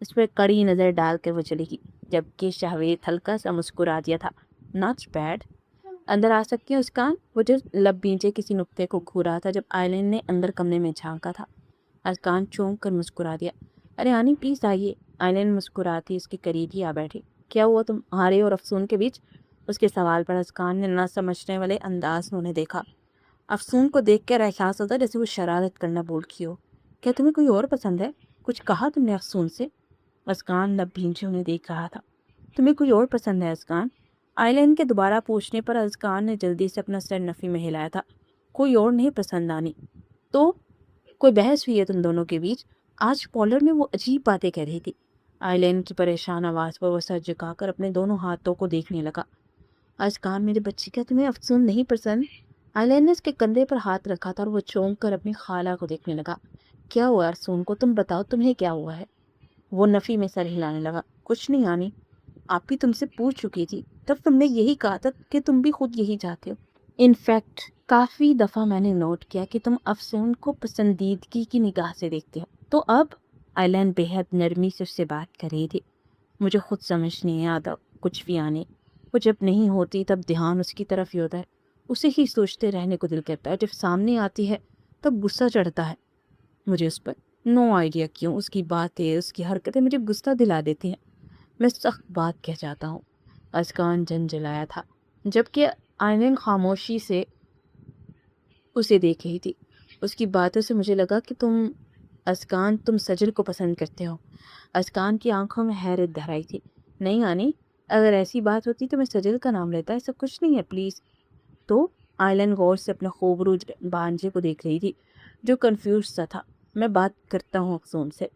اس پہ کڑی نظر ڈال کر وہ چلی گئی، جبکہ شہویت ہلکا سا مسکرا دیا تھا۔ ناٹ بیڈ، اندر آ سکتی ہوں اسکان؟ وہ جو لب بیچے کسی نقطے کو گھورا تھا جب آئلین نے اندر کمرے میں جھانکا تھا۔ اسکان چونک کر مسکرا دیا۔ ارے آنی پلیز آئیے۔ آئلین مسکراتی اس کے قریب ہی آ بیٹھی۔ کیا ہوا تمہارے اور افسون کے بیچ؟ اس کے سوال پر اسکان نے نہ سمجھنے والے انداز میں انہیں دیکھا۔ افسون کو دیکھ کر احساس ہوتا جیسے وہ شرارت کرنا بھول گئی ہو۔ کیا تمہیں کوئی اور پسند ہے؟ کچھ کہا تم نے افسون سے؟ اسکان لب بھینچے انہیں دیکھ رہا تھا۔ تمہیں کوئی اور پسند ہے اسکان؟ آئلین کے دوبارہ پوچھنے پر اسکان نے جلدی سے اپنا سر نفی میں ہلایا تھا۔ کوئی اور نہیں پسند آنی۔ تو کوئی بحث ہوئی ہے تم دونوں کے بیچ؟ آج پارلر میں وہ عجیب باتیں کہہ رہی تھی۔ آئلین کی پریشان آواز پر وہ سر جھکا کر اپنے دونوں ہاتھوں کو دیکھنے لگا۔ اسکان میرے بچے، کیا تمہیں افسون نہیں پسند؟ آئلین نے اس کے کندھے پر ہاتھ رکھا تھا اور وہ چونک کر اپنی خالہ کو دیکھنے لگا۔ کیا ہوا افسون کو؟ تم بتاؤ تمہیں کیا ہوا ہے؟ وہ نفی میں سر ہلانے لگا۔ کچھ نہیں آنی، آپ بھی تم سے پوچھ چکی تھی، تب تم نے یہی کہا تھا کہ تم بھی خود یہی چاہتے ہو۔ انفیکٹ کافی دفعہ میں نے نوٹ کیا کہ تم افسون کو پسندیدگی کی نگاہ سے دیکھتے ہو۔ تو اب؟ آئلین بے حد نرمی سے اس سے بات کر رہی تھی۔ مجھے خود سمجھ نہیں آتا کچھ بھی آنے۔ وہ جب نہیں ہوتی تب دھیان اس کی طرف ہی ہوتا ہے، اسے ہی سوچتے رہنے کو دل کرتا ہے۔ جب سامنے آتی ہے تب غصہ چڑھتا ہے مجھے اس پر۔ نو آئیڈیا کیوں، اس کی باتیں، اس کی حرکتیں مجھے غصہ دلا دیتی ہیں۔ میں سخت بات کہہ جاتا ہوں۔ اسکان جھنجھلایا تھا، جبکہ آئلین خاموشی سے اسے دیکھ رہی تھی۔ اس کی باتوں سے مجھے لگا کہ تم سجل کو پسند کرتے ہو۔ اسکان کی آنکھوں میں حیرت دھر آئی تھی۔ نہیں آنی، اگر ایسی بات ہوتی تو میں سجل کا نام لیتا، ایسا کچھ نہیں ہے پلیز۔ تو آئلین غور سے اپنے خوبرو بانجے کو دیکھ رہی تھی جو کنفیوز سا تھا۔ میں بات کرتا ہوں افسون سے،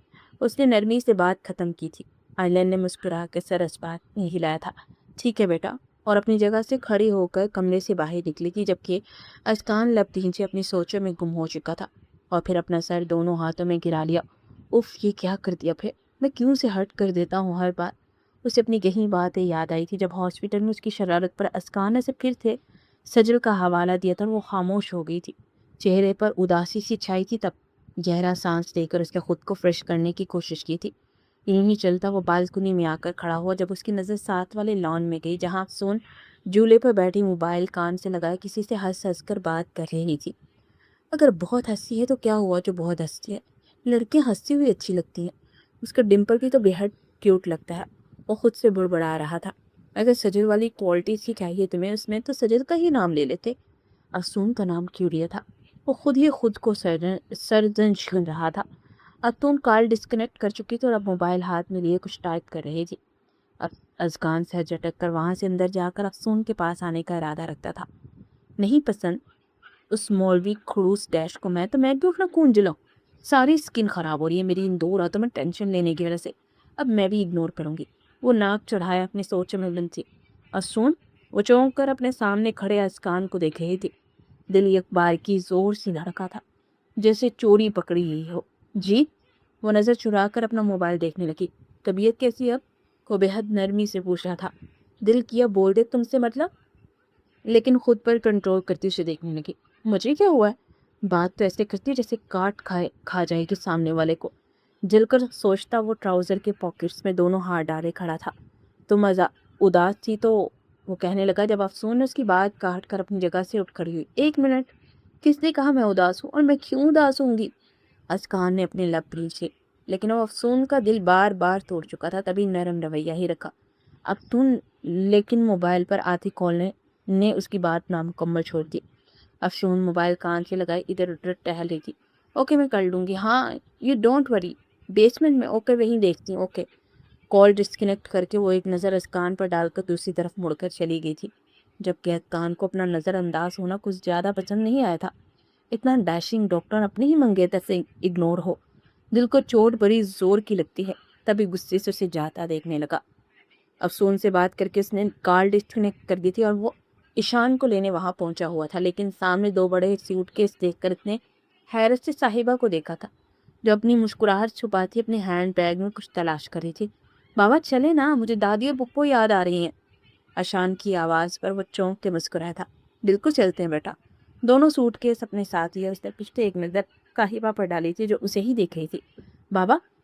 اس نے نرمی سے بات ختم کی تھی۔ آئلین نے مسکرا کے سر اس بات میں ہلایا تھا۔ ٹھیک ہے بیٹا، اور اپنی جگہ سے کھڑی ہو کر کمرے سے باہر نکلی تھی، جبکہ اسکان لب دھینچے اپنی سوچوں میں گم ہو چکا تھا اور پھر اپنا سر دونوں ہاتھوں میں گرا لیا۔ اف، یہ کیا کر دیا پھر؟ میں کیوں سے ہرٹ کر دیتا ہوں ہر بار؟ اسے اپنی گہری باتیں یاد آئی تھی جب ہاسپٹل میں اس کی شرارت پر اسکان نے پھر سے سجل کا حوالہ دیا تھا اور وہ خاموش ہو گئی تھی۔ چہرے پر اداسی سی چھائی تھی۔ تب گہرا سانس لے کر اس کے خود کو فریش کرنے کی کوشش کی تھی۔ یہیں چلتا وہ بالکنی میں آ کر کھڑا ہوا جب اس کی نظر ساتھ والے لان میں گئی جہاں افسون جھولے پر بیٹھی موبائل کان سے لگائے کسی سے ہنس ہنس کر بات کر رہی تھی۔ اگر بہت ہنسی ہے تو کیا ہوا جو بہت ہنستی ہے؟ لڑکیاں ہنستی ہوئی اچھی لگتی ہیں۔ اس کا ڈمپل بھی تو بے حد کیوٹ لگتا ہے۔ وہ خود سے بڑبڑا رہا تھا۔ اگر سجل والی کوالٹیز کی چاہیے تمہیں اس میں تو سجل کا ہی نام لے لیتے۔ افسون کا نام کیوں لیا تھا؟ وہ خود ہی خود کو سرزن چھن رہا تھا۔ اب تم کال ڈسکنیکٹ کر چکی تھی اور اب موبائل ہاتھ میں لیے کچھ ٹائپ کر رہی تھی۔ اب اسکان سے جھٹک کر وہاں سے اندر جا کر افسون کے پاس آنے کا ارادہ رکھتا تھا۔ نہیں پسند اس مولوی خڑوس ڈیش کو میں کیوں اپنا خون جلاؤں؟ ساری سکن خراب ہو رہی ہے میری ان 2 راتوں میں ٹینشن لینے کی وجہ سے۔ اب میں بھی اگنور کروں گی۔ وہ ناک چڑھایا اپنی سوچ میں بلند تھی۔ افسون، وہ چونک کر اپنے سامنے کھڑے اسکان کو دیکھ رہی تھی۔ دل ایک بار کی زور سے دھڑکا تھا جیسے چوری پکڑی گئی ہو۔ جی؟ وہ نظر چرا کر اپنا موبائل دیکھنے لگی۔ طبیعت کیسی اب؟ وہ بے حد نرمی سے پوچھ رہا تھا۔ دل کیا بول دے تم سے مطلب، لیکن خود پر کنٹرول کرتی اسے دیکھنے لگی۔ مجھے کیا ہوا ہے؟ بات تو ایسے کرتی جیسے کاٹ کھا جائے گی سامنے والے کو۔ جل کر سوچتا وہ ٹراؤزر کے پاکٹس میں دونوں ہاتھ ڈالے کھڑا تھا۔ تو اداس تھی تو وہ کہنے لگا جب افسون نے اس کی بات کاٹ کر اپنی جگہ سے اٹھ کھڑی ہوئی۔ ایک منٹ، کس نے کہا میں اداس ہوں؟ اور میں کیوں اداس ہوں گی؟ اسکان نے اپنے لب کھینچے، لیکن وہ افسون کا دل بار بار توڑ چکا تھا، تبھی نرم رویہ ہی رکھا۔ اب تم، لیکن موبائل پر آتی کال نے اس کی بات نامکمل چھوڑ دی۔ افسون موبائل کان سے لگائے ادھر ادھر ٹہل رہی تھی۔ اوکے میں کر لوں گی، ہاں یو ڈونٹ وری، بیسمنٹ میں، اوکے وہیں دیکھتی ہوں، اوکے۔ کال ڈسکنیکٹ کر کے وہ ایک نظر اسکان پر ڈال کر دوسری طرف مڑ کر چلی گئی تھی، جبکہ اسکان کو اپنا نظر انداز ہونا کچھ زیادہ پسند نہیں آیا تھا۔ اتنا ڈیشنگ ڈاکٹر اپنے ہی منگیتر سے اگنور ہو، دل کو چوٹ بڑی زور کی لگتی ہے۔ تبھی غصے سے اسے جاتا دیکھنے لگا۔ افسون سے بات کر کے اس نے کال ڈسکنیکٹ کر دی تھی اور وہ ایشان کو لینے وہاں پہنچا ہوا تھا، لیکن سامنے 2 بڑے سیوٹ کیس دیکھ کر اس نے حیرت سے صاحبہ کو دیکھا تھا جو اپنی مسکراہٹ چھپاتی اپنے ہینڈ بیگ میں کچھ تلاش کر رہی تھی۔ بابا چلے نا، مجھے دادی اور پپو یاد آ رہی ہیں۔ ایشان کی آواز پر وہ چونک کے مسکرایا تھا۔ بالکل چلتے ہیں بیٹا۔ دونوں سوٹ کیس اپنے ساتھ لیا، اس نے پچھلے ایک نظر صاحبہ پر ڈالی تھی جو اسے ہی دیکھ رہی تھی۔ بابا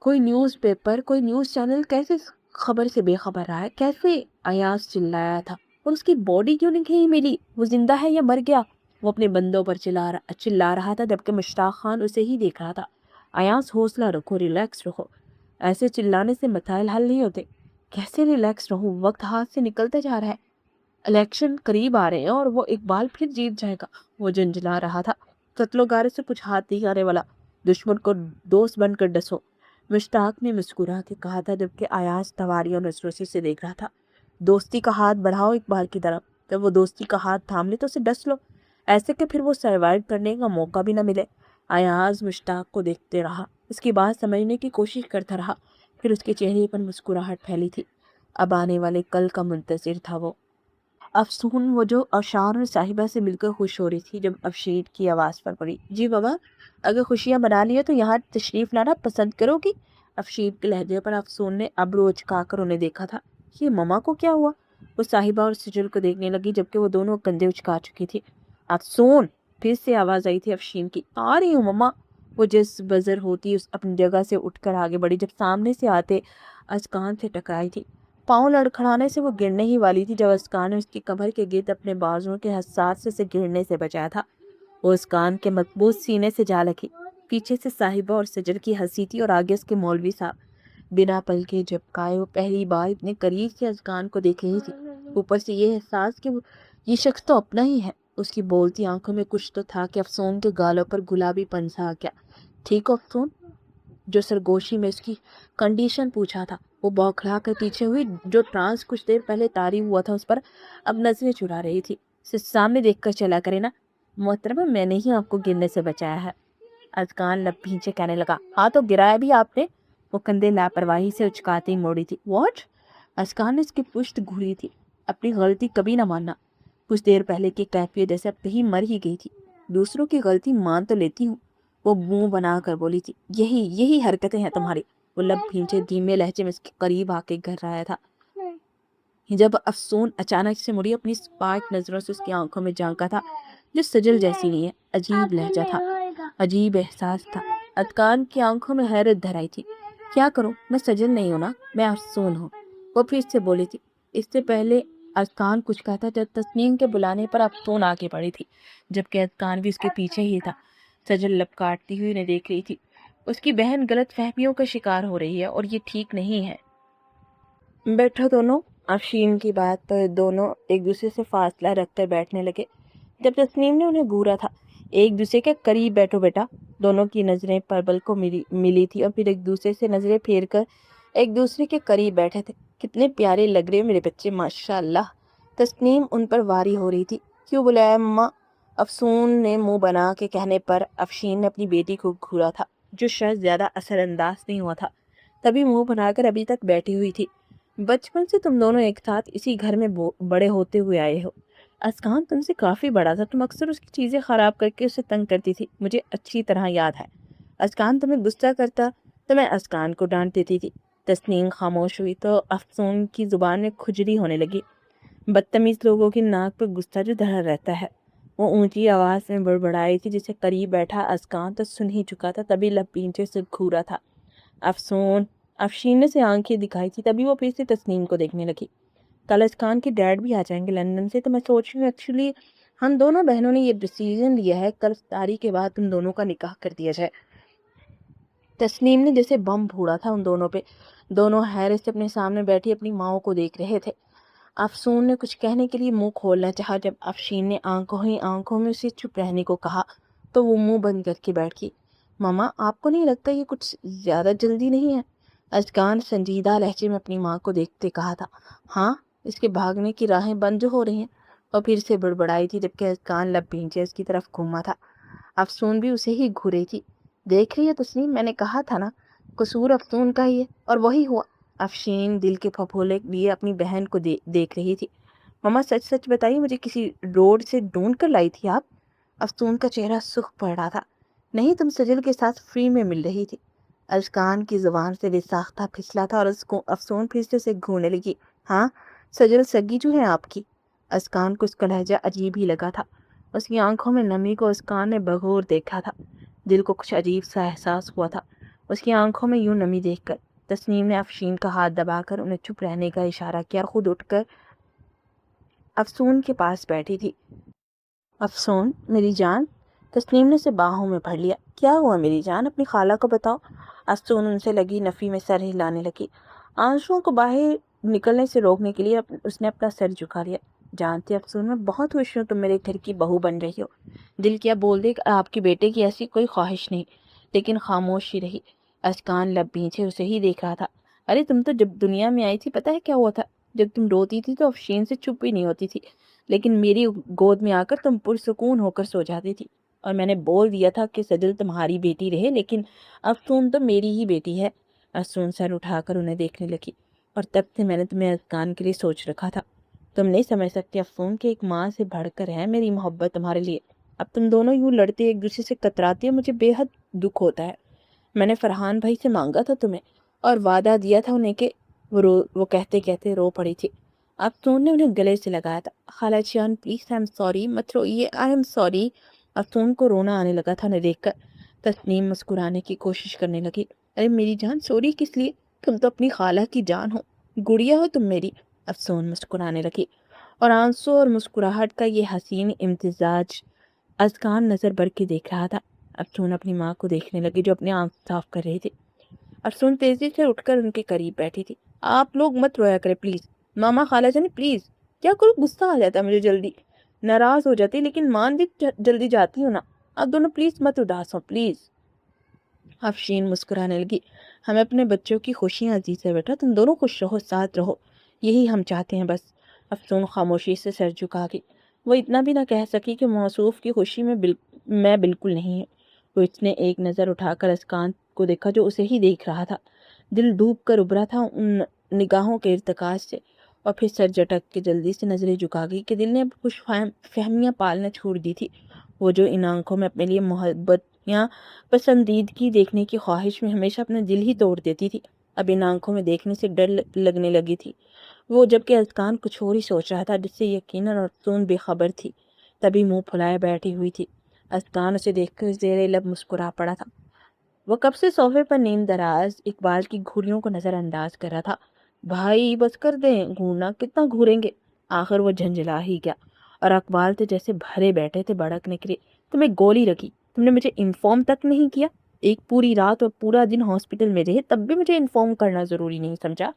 کوئی نیوز پیپر، کوئی نیوز چینل کیسے اس خبر سے بے خبر رہا ہے؟ کیسے ایاز چلایا تھا اور اس کی باڈی کیوں نہیں ملی؟ وہ زندہ ہے یا مر گیا؟ وہ اپنے بندوں پر چلا رہا تھا جبکہ مشتاق خان اسے ہی دیکھ رہا تھا۔ ایاز حوصلہ رکھو، ریلیکس رہو، ایسے چلانے سے مسائل حل نہیں ہوتے۔ کیسے ریلیکس رہو؟ وقت ہاتھ سے نکلتا جا رہا ہے، الیکشن قریب آ رہے ہیں اور وہ اقبال پھر جیت جائے گا۔ وہ جنجلا رہا تھا، قتل و غارت سے کچھ ہاتھ نہیں آنے والا، دشمن کو دوست بن کر ڈسو۔ مشتاق نے مسکرا کے کہا تھا جبکہ ایاز تواری اور نسروسی سے دیکھ رہا تھا۔ دوستی کا ہاتھ بڑھاؤ اقبال کی طرف، جب وہ دوستی کا ہاتھ تھام لے تو اسے ڈس لو، ایسے کہ پھر وہ سروائیو کرنے کا موقع بھی نہ ملے۔ ایاز مشتاق کو دیکھتے رہا، اس کی بات سمجھنے کی کوشش کرتا رہا، پھر اس کے چہرے پر مسکراہٹ پھیلی تھی۔ اب آنے والے کل کا منتظر تھا وہ۔ افسون وہ جو اشعار اور صاحبہ سے مل کر خوش ہو رہی تھی جب افشین کی آواز پر پڑی، جی بابا، اگر خوشیاں منا لی ہے تو یہاں تشریف لانا پسند کرو گی؟ افشین کے لہجے پر افسون نے ابرو اچکا کر انہیں دیکھا تھا۔ یہ ماما کو کیا ہوا؟ وہ صاحبہ اور سجل کو دیکھنے لگی جبکہ وہ دونوں کندھے اچکا چکی تھی۔ افسون، پھر سے آواز آئی تھی افشین کی۔ آ رہی ہوں ماما۔ وہ جس بزر ہوتی اس اپنی جگہ سے اٹھ کر آگے بڑھی جب سامنے سے آتے اسکان سے ٹکرائی تھی۔ پاؤں لڑکھڑانے سے وہ گرنے ہی والی تھی جب اسکان نے اس کی کمر کے گرد اپنے بازوؤں کے حساس سے گرنے سے بچایا تھا۔ وہ اسکان کے مضبوط سینے سے جا لگی۔ پیچھے سے صاحبہ اور سجل کی ہنسی تھی اور آگے اس کے مولوی صاحب بنا پلکے جھپکائے وہ پہلی بار اتنے قریب سے اسکان کو دیکھ رہی تھی۔ اوپر سے یہ احساس کہ یہ شخص تو اپنا ہی ہے۔ اس کی بولتی آنکھوں میں کچھ تو تھا کہ افسون کے گالوں پر گلابی پنسا آ گیا۔ ٹھیک ہو افسون؟ جو سرگوشی میں اس کی کنڈیشن پوچھا تھا، وہ بوکھلا کر پیچھے ہوئی۔ جو ٹرانس کچھ دیر پہلے طاری ہوا تھا اس پر اب نظریں چرا رہی تھی۔ سامنے دیکھ کر چلا کرے نا محترمہ، میں نے ہی آپ کو گرنے سے بچایا ہے۔ اسکان لب بھینچے کہنے لگا۔ ہاں تو گرایا بھی آپ نے؟ وہ کندھے لاپرواہی سے اچکاتی موڑی تھی۔ واٹ؟ اسکان نے اس کی پشت گھوری تھی۔ اپنی غلطی کبھی نہ ماننا۔ کچھ دیر پہلے کی کیفیت جیسے اب کہیں مر ہی گئی تھی۔ دوسروں کی غلطی مان تو لیتی ہوں، وہ منہ بنا کر بولی تھی۔ یہی حرکتیں ہیں تمہاری۔ وہ لب بھینچے دھیمے لہجے میں اس کے قریب آ کے گر رہا تھا۔ جب افسون اچانک سے مڑی، اپنی سپاٹ نظروں سے اس کی آنکھوں میں جھانکا تھا جو سجل جیسی نہیں ہے۔ عجیب لہجہ تھا، عجیب احساس تھا۔ اسکان کی آنکھوں میں حیرت دھر آئی تھی۔ کیا کروں؟ میں سجل نہیں ہوں نا، میں افسون ہوں، وہ پھر سے بولی تھی۔ اس سے پہلے اسکان کچھ کہتا جب تسنیم کے بلانے پر افسون آگے بڑھی تھی، جبکہ اسکان بھی اس کے پیچھے ہی تھا۔ سجل لب کاٹتی ہوئی انہیں دیکھ رہی تھی۔ اس کی بہن غلط فہمیوں کا شکار ہو رہی ہے اور یہ ٹھیک نہیں ہے۔ بیٹھو دونوں۔ افشین کی بات پر دونوں ایک دوسرے سے فاصلہ رکھ کر بیٹھنے لگے۔ جب تسنیم نے انہیں گھورا تھا، ایک دوسرے کے قریب بیٹھو بیٹا۔ دونوں کی نظریں پربل کو ملی تھی اور پھر ایک دوسرے سے نظریں پھیر کر ایک دوسرے کے قریب بیٹھے تھے۔ کتنے پیارے لگ رہے میرے بچے، ماشاء اللہ۔ تسنیم ان پر واری ہو رہی تھی۔ کیوں بلایا ماما؟ افسون نے منہ بنا کے کہنے پر افشین نے اپنی بیٹی کو گھورا تھا، جو شاید زیادہ اثر انداز نہیں ہوا تھا، تبھی منہ بنا کر ابھی تک بیٹھی ہوئی تھی۔ بچپن سے تم دونوں ایک ساتھ اسی گھر میں بڑے ہوتے ہوئے آئے ہو۔ اسکان تم سے کافی بڑا تھا، تم اکثر اس کی چیزیں خراب کر کے اسے تنگ کرتی تھی، مجھے اچھی طرح یاد ہے۔ اسکان تمہیں غصہ کرتا تو میں اسکان کو ڈانٹ دیتی تھی۔ تسنیم خاموش ہوئی تو افسون کی زبان میں کھجلی ہونے لگی۔ بدتمیز لوگوں کی ناک پر غصہ جو دھرا رہتا ہے۔ وہ اونچی آواز میں بڑبڑائی تھی، جسے قریب بیٹھا اسکان تو سن ہی چکا تھا، تبھی لب پینچے سے گھورا تھا۔ افسون، افشین نے سے آنکھیں دکھائی تھی، تبھی وہ پھر سے تسنیم کو دیکھنے لگی۔ کل اسکان کے ڈیڈ بھی آ جائیں گے لندن سے، تو میں سوچ رہی ہوں ایکچولی ہم دونوں بہنوں نے یہ ڈیسیژن لیا ہے کل افطاری کے بعد تم دونوں کا نکاح کر دیا جائے۔ تسنیم نے جیسے بم پھوڑا تھا ان دونوں پہ۔ دونوں حیرت سے اپنے سامنے بیٹھی اپنی ماؤں کو دیکھ رہے تھے۔ افسون نے کچھ کہنے کے لیے منہ کھولنا چاہا، جب افشین نے آنکھوں ہی آنکھوں میں اسے چپ رہنے کو کہا تو وہ منہ بند کر کے بیٹھ گئی۔ ماما، آپ کو نہیں لگتا یہ کچھ زیادہ جلدی نہیں ہے؟ اسکان سنجیدہ لہجے میں اپنی ماں کو دیکھتے کہا تھا۔ ہاں، اس کے بھاگنے کی راہیں بند جو ہو رہی ہیں۔ اور پھر سے بڑبڑائی تھی، جبکہ اسکان لب بھینچے اس کی طرف گھوما تھا۔ افسون بھی اسے ہی گھورئی تھی۔ دیکھ رہی ہے تسنیم، میں نے کہا تھا نا، قصور افسون کا ہی ہے، اور وہی ہوا۔ افشین دل کے پھپھولے لیے اپنی بہن کو دیکھ رہی تھی۔ ماما سچ سچ بتائیے، مجھے کسی روڈ سے ڈھونڈ کر لائی تھی آپ؟ افسون کا چہرہ سرخ پڑ رہا تھا۔ نہیں، تم سجل کے ساتھ فری میں مل رہی تھی۔ اسکان کی زبان سے بے ساختہ پھسلا تھا اور اس کو افسون پھر سے اسے گھورنے لگی۔ ہاں، سجل سگی جو ہے آپ کی۔ اسکان کو اس کا لہجہ عجیب ہی لگا تھا۔ اس کی آنکھوں میں نمی کو اسکان نے بغور دیکھا تھا۔ دل کو کچھ عجیب سا احساس ہوا تھا۔ اس کی آنکھوں میں یوں نمی دیکھ کر تسنیم نے افشین کا ہاتھ دبا کر انہیں چپ رہنے کا اشارہ کیا اور خود اٹھ کر افسون کے پاس بیٹھی تھی۔ افسون میری جان، تسنیم نے اسے باہوں میں بھر لیا۔ کیا ہوا میری جان، اپنی خالہ کو بتاؤ۔ افسون ان سے لگی نفی میں سر ہلانے لگی۔ آنسوؤں کو باہر نکلنے سے روکنے کے لیے اس نے اپنا سر جھکا لیا۔ جانتی افسون، میں بہت خوش ہوں تم میرے گھر کی بہو بن رہی ہو۔ دل کیا بول دے کہ آپ کے بیٹے کی ایسی کوئی خواہش نہیں، لیکن خاموش ہی رہی۔ اسکان لب بھینچے اسے ہی دیکھ رہا تھا۔ ارے تم تو جب دنیا میں آئی تھی پتہ ہے کیا ہوا تھا؟ جب تم روتی تھی تو افشین سے چپ ہی نہیں ہوتی تھی، لیکن میری گود میں آ کر تم پرسکون ہو کر سو جاتی تھی، اور میں نے بول دیا تھا کہ سجل تمہاری بیٹی رہے، لیکن افسون تو میری ہی بیٹی ہے۔ افسون سر اٹھا کر انہیں دیکھنے لگی۔ اور تب سے میں نے تمہیں اسکان کے لیے سوچ رکھا تھا۔ تم نہیں سمجھ سکتے افسون کہ ایک ماں سے بڑھ کر ہے میری محبت تمہارے لیے۔ اب تم دونوں یوں لڑتے ایک دوسرے سے کتراتے ہو، مجھے بے حد دکھ ہوتا ہے۔ میں نے فرحان بھائی سے مانگا تھا تمہیں، اور وعدہ دیا تھا انہیں کہ وہ کہتے کہتے رو پڑی تھی۔ افسون نے انہیں گلے سے لگایا تھا۔ خالہ جان پلیز، آئی ایم سوری، مت روئیے، آئی ایم سوری۔ افسون کو رونا آنے لگا تھا انہیں دیکھ کر۔ تسنیم مسکرانے کی کوشش کرنے لگی۔ ارے میری جان، سوری کس لیے؟ تم تو اپنی خالہ کی جان ہو، گڑیا ہو تم میری۔ افسون مسکرانے لگی، اور آنسو اور مسکراہٹ کا یہ حسین امتزاج اسکان نظر بھر کے دیکھ رہا تھا۔ افسون اپنی ماں کو دیکھنے لگی جو اپنے آنکھ صاف کر رہی تھی۔ افسون تیزی سے اٹھ کر ان کے قریب بیٹھی تھی۔ آپ لوگ مت رویا کرے پلیز، ماما خالہ جانی پلیز۔ کیا کروں، غصہ آ جاتا ہے مجھے، جلدی ناراض ہو جاتی، لیکن مان بھی جلدی جاتی ہوں نا۔ آپ دونوں پلیز مت اداس ہو پلیز۔ افشین مسکرانے لگی۔ ہمیں اپنے بچوں کی خوشیاں عزیز ہے بیٹا، تم دونوں خوش رہو، ساتھ رہو، یہی ہم چاہتے ہیں بس۔ افسون خاموشی سے سر جھکا گئی۔ وہ اتنا بھی نہ کہہ سکی کہ موصوف کی خوشی میں بالکل نہیں ہے۔ وہ اس نے ایک نظر اٹھا کر اسکان کو دیکھا جو اسے ہی دیکھ رہا تھا۔ دل ڈوب کر ابھرا تھا ان نگاہوں کے ارتکاز سے، اور پھر سر جھٹک کے جلدی سے نظریں جھکا گئی کہ دل نے خوش فہمیاں پالنا چھوڑ دی تھی۔ وہ جو ان آنکھوں میں اپنے لیے محبت یا پسندیدگی دیکھنے کی خواہش میں ہمیشہ اپنا دل ہی توڑ دیتی تھی، اب ان آنکھوں میں دیکھنے سے ڈر لگنے لگی تھی۔ وہ جبکہ اسکان کچھ اور ہی سوچ رہا تھا جس سے یقیناً افسون بے خبر تھی، تبھی منہ پھلائے بیٹھی ہوئی تھی۔ اسکان اسے دیکھ کر زیر لب مسکرا پڑا تھا۔ وہ کب سے صوفے پر نیم دراز اقبال کی گھوڑیوں کو نظر انداز کر رہا تھا۔ بھائی بس کر دیں، گھورنا کتنا گھوریں گے؟ آخر وہ جھنجھلا ہی گیا، اور اقبال تو جیسے بھرے بیٹھے تھے بھڑکنے کے لیے۔ تمہیں گولی لگی، تم نے مجھے انفارم تک نہیں کیا؟ ایک پوری رات اور پورا دن ہاسپٹل میں رہے، تب بھی مجھے انفارم کرنا ضروری نہیں سمجھا؟